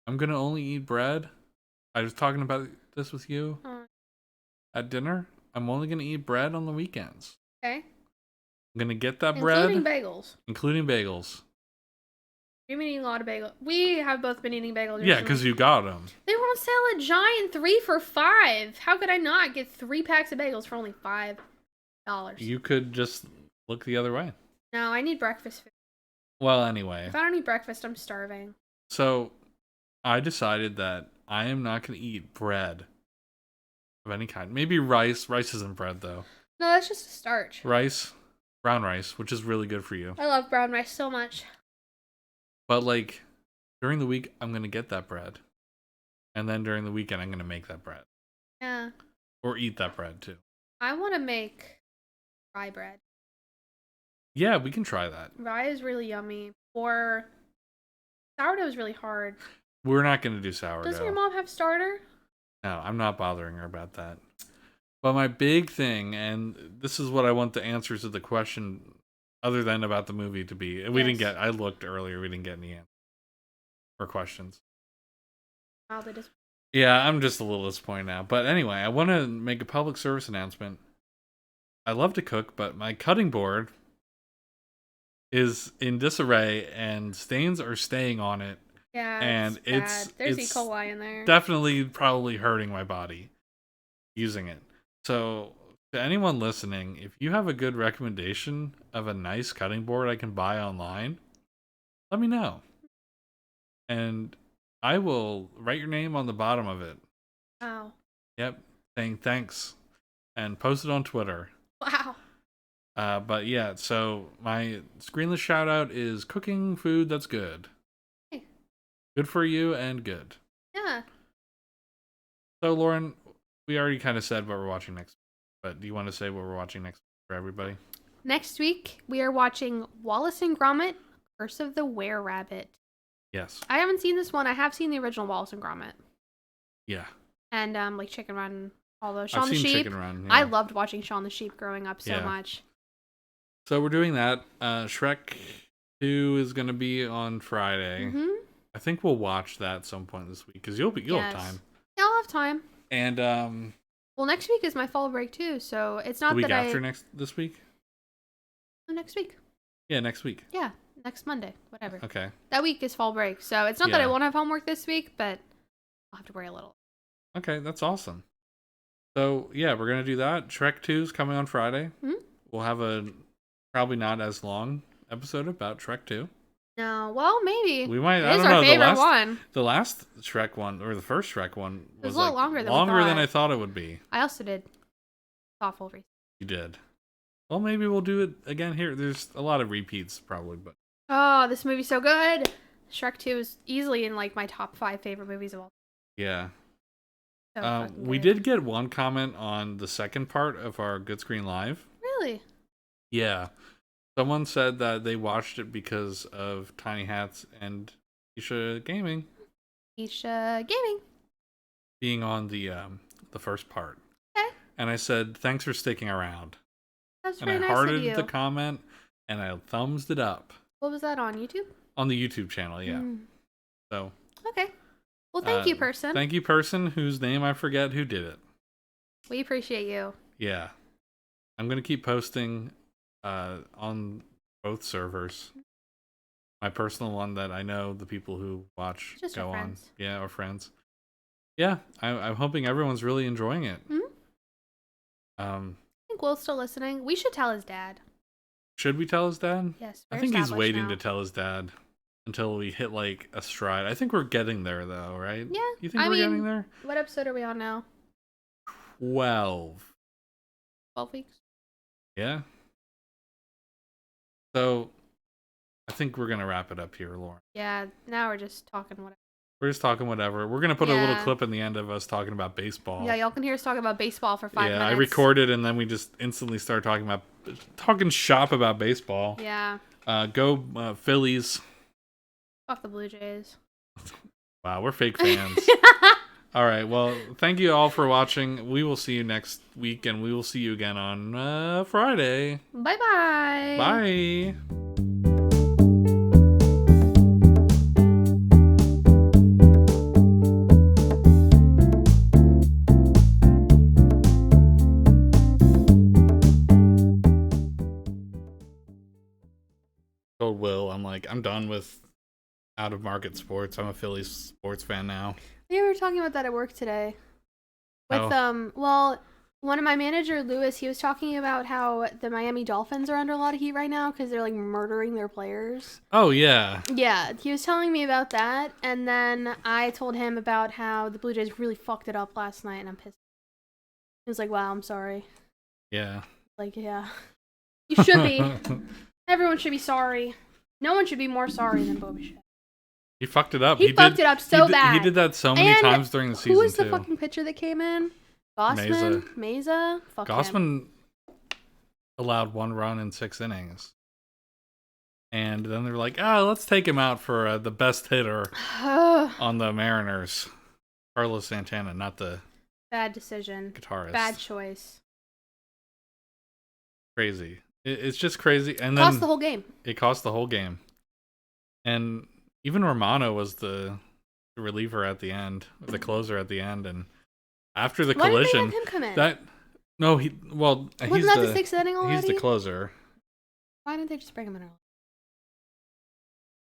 I'm gonna only eat bread. I was talking about this with you at dinner. I'm only gonna eat bread on the weekends. Okay. I'm gonna get that bread. Including bagels. You've been eating a lot of bagels. We have both been eating bagels recently. Yeah, because you got them. They were on sale at Giant 3 for $5. How could I not get 3 packs of bagels for only $5? You could just look the other way. No, I need breakfast food. Well, anyway. If I don't eat breakfast, I'm starving. So, I decided that I am not going to eat bread of any kind. Maybe rice. Rice isn't bread, though. No, that's just a starch. Rice. Brown rice, which is really good for you. I love brown rice so much. But, like, during the week, I'm going to get that bread. And then during the weekend, I'm going to make that bread. Yeah. Or eat that bread, too. I want to make rye bread. Yeah, we can try that. Rye is really yummy. Or sourdough is really hard. We're not going to do sourdough. Doesn't your mom have starter? No, I'm not bothering her about that. But my big thing, and this is what I want the answers to the question other than about the movie to be. And we didn't get, I looked earlier, we didn't get any answers or questions. Wow, they just... Yeah, I'm just a little disappointed now. But anyway, I want to make a public service announcement. I love to cook, but my cutting board is in disarray and stains are staying on it. Yeah, And it's bad. There's E. it's coli in there. definitely probably hurting my body using it. So to anyone listening, if you have a good recommendation of a nice cutting board I can buy online, let me know. And I will write your name on the bottom of it. Wow. Yep, saying thanks and post it on Twitter. Wow. But yeah, so my screenless shout out is cooking food that's good. Hey. Good for you and good. Yeah. So Lauren, we already kind of said what we're watching next week, but do you want to say what we're watching next week for everybody? Next week, we are watching Wallace and Gromit, Curse of the Were-Rabbit. Yes. I haven't seen this one. I have seen the original Wallace and Gromit. Yeah. And like Chicken Run, all those. I've Shaun the seen Sheep. Chicken Run. Yeah. I loved watching Shaun the Sheep growing up so much. So we're doing that. Shrek 2 is going to be on Friday. Mm-hmm. I think we'll watch that at some point this week because you'll have time. Yeah, I'll have time. And well, next week is my fall break too, so it's not the week that after this week. Next week. Yeah, next week. Yeah, next Monday, whatever. Okay. That week is fall break, so it's not that I won't have homework this week, but I'll have to worry a little. Okay, that's awesome. So yeah, we're gonna do that. Shrek 2 is coming on Friday. Mm-hmm. We'll have a probably not as long episode about Shrek 2. No, well, maybe. We might. It I is don't know. our favorite one. The last Shrek one, or the first Shrek one, was a lot like longer than I thought it would be. I also did thoughtful research. You did. Well, maybe we'll do it again here. There's a lot of repeats probably, but oh, this movie's so good. Shrek 2 is easily in like my top 5 favorite movies of all. Yeah. So we did get one comment on the second part of our Good Screen Live. Really? Yeah. Someone said that they watched it because of Tiny Hats and Isha Gaming. Isha Gaming. Being on the first part. Okay. And I said, thanks for sticking around. That's and very I nice of hearted you. the comment and I thumbs it up. What was that on YouTube? On the YouTube channel, yeah. So. Okay. Well, thank you, person. Thank you, person whose name I forget who did it. We appreciate you. Yeah. I'm going to keep posting on both servers. My personal one that I know the people who watch Just go our on. friends. Yeah, our friends. Yeah, I'm hoping everyone's really enjoying it. Mm-hmm. I think Will's still listening. We should tell his dad. Should we tell his dad? Yes. I think he's waiting now. to tell his dad until we hit like a stride. I think we're getting there though, right? Yeah. You think we're getting there? What episode are we on now? 12. 12 weeks? Yeah. So, I think we're going to wrap it up here, Lauren. Yeah, now we're just talking whatever. We're just talking whatever. We're going to put a little clip in the end of us talking about baseball. Yeah, y'all can hear us talk about baseball for 5 minutes. Yeah, I recorded and then we just instantly started talking shop about baseball. Yeah. Go Phillies. Fuck the Blue Jays. Wow, we're fake fans. All right, well, thank you all for watching. We will see you next week, and we will see you again on Friday. Bye-bye. Bye. Told Will, I'm done with out-of-market sports. I'm a Phillies sports fan now. We were talking about that at work today. With well, one of my manager, Lewis, he was talking about how the Miami Dolphins are under a lot of heat right now because they're like murdering their players. Oh yeah. Yeah, he was telling me about that, and then I told him about how the Blue Jays really fucked it up last night, and I'm pissed. He was like, "Wow, I'm sorry." Yeah. Like, yeah, you should be. Everyone should be sorry. No one should be more sorry than Bobby Shea. He fucked it up. He fucked it up so bad. He did that so many times during the season, who was too. the fucking pitcher that came in? Meza? Fuck him. Gossman allowed 1 run in 6 innings. And then they were like, let's take him out for the best hitter on the Mariners. Carlos Santana, not the bad decision. Guitarist. Bad choice. Crazy. It's just crazy. And Cost then the whole game. It cost the whole game. And even Romano was the reliever at the end, the closer at the end, and after the Why collision, didn't they have him come in? Wasn't that the sixth inning already? He's the closer. Why didn't they just bring him in early?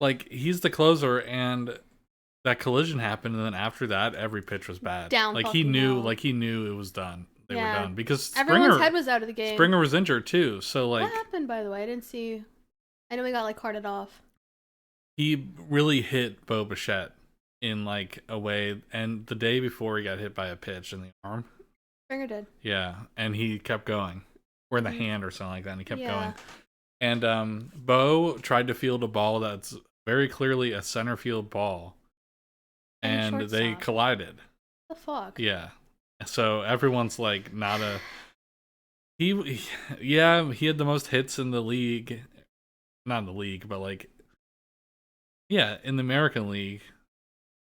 Like, he's the closer, and that collision happened, and then after that, every pitch was bad. Like he knew it was done. They were done because everyone's head was out of the game. Springer was injured too, so like. What happened, by the way? I didn't see. I know he got like carted off. He really hit Bo Bichette in like a way, and the day before he got hit by a pitch in the arm. Springer did. Yeah, and he kept going, or in the hand or something like that. And he kept going, and Bo tried to field a ball that's very clearly a center field ball, and they collided. What the fuck? Yeah, so everyone's like, not a. He had the most hits in the league, not in the league, but like. Yeah, in the American League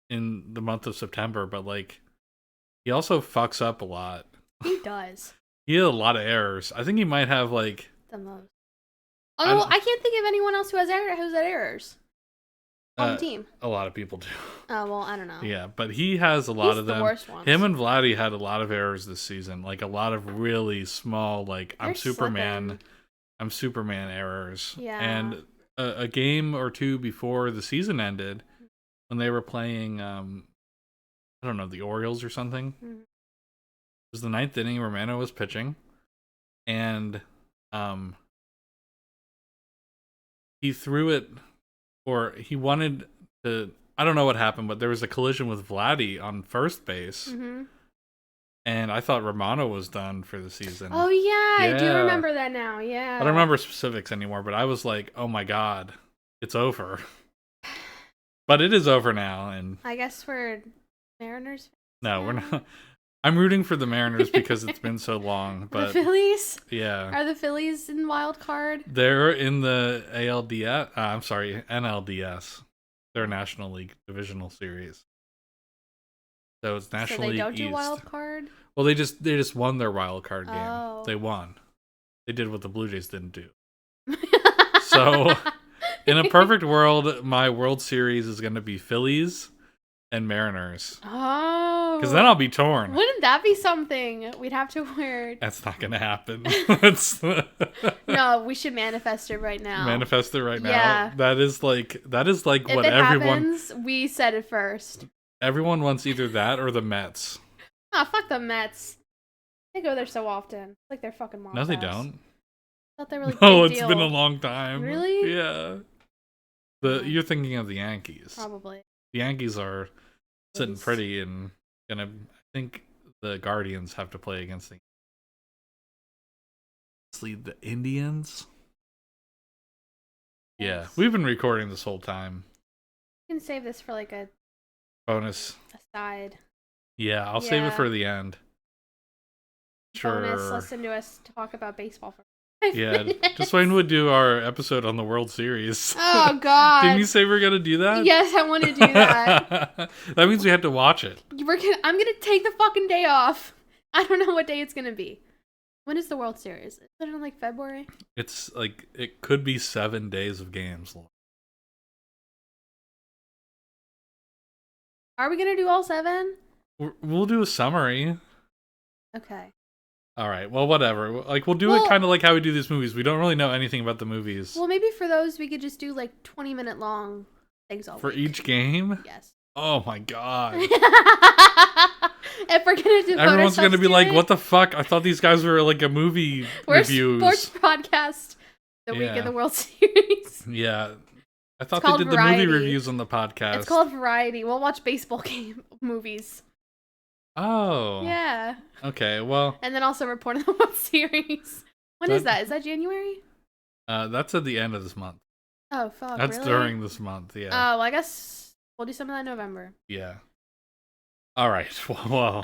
in the month of September, but like he also fucks up a lot. He does. He had a lot of errors. I think he might have like the most. Although I can't think of anyone else who has errors on the team. A lot of people do. Oh well, I don't know. Yeah, but he has a lot of them. The worst ones. Him and Vladdy had a lot of errors this season, like a lot of really small, like They're I'm Superman errors. Yeah. And a game or two before the season ended, when they were playing, I don't know, the Orioles or something. Mm-hmm. It was the ninth inning. Romano was pitching, and he threw it, or he wanted to. I don't know what happened, but there was a collision with Vladdy on first base. Mm-hmm. And I thought Romano was done for the season. Oh, yeah. I do remember that now. Yeah. I don't remember specifics anymore, but I was like, oh my God, it's over. But it is over now. And I guess we're Mariners fans. No, we're not. I'm rooting for the Mariners because it's been so long. But the Phillies? Yeah. Are the Phillies in wild card? They're in the NLDS. Their National League Divisional Series. So it's National League East. So they don't do wild card? Well, they just won their wild card game. Oh. They won. They did what the Blue Jays didn't do. So, in a perfect world, my World Series is going to be Phillies and Mariners. Oh. Because then I'll be torn. Wouldn't that be something? We'd have to wear... That's not going to happen. No, we should manifest it right now. Manifest it right now? Yeah. That is like if what everyone... happens, we said it first. Everyone wants either that or the Mets. Oh, fuck the Mets. They go there so often. It's like they're fucking mom's No, they house. don't. I thought they were like No, big it's deal. been a long time. Really? Yeah. You're thinking of the Yankees. Probably. The Yankees are sitting pretty and gonna. I think the Guardians have to play against the Indians. Yeah, we've been recording this whole time. You can save this for like a bonus aside. Yeah, I'll save it for the end. Sure. Bonus, listen to us talk about baseball for 5 minutes. Just when we do our episode on the World Series. Oh God! Didn't you say we're gonna do that? Yes, I want to do that. That means we have to watch it. I'm gonna take the fucking day off. I don't know what day it's gonna be. When is the World Series? Is it in like February? It's like it could be 7 days of games. Are we gonna do all 7? We'll do a summary. Okay. All right. Well, whatever. Like we'll do it kind of like how we do these movies. We don't really know anything about the movies. Well, maybe for those we could just do like 20-minute long things all for week. each game. Yes. Oh my God. If we're gonna do, everyone's gonna be like, "What the fuck? I thought these guys were like a movie reviews." Sports podcast. The week of the World Series. Yeah. I thought they did Variety. The movie reviews on the podcast. It's called Variety. We'll watch baseball movies. Oh. Yeah. Okay, well. And then also report on the World Series. When is that? Is that January? That's at the end of this month. Oh, fuck, That's really? during this month, yeah. Oh, well, I guess we'll do some of that in November. Yeah. All right, well.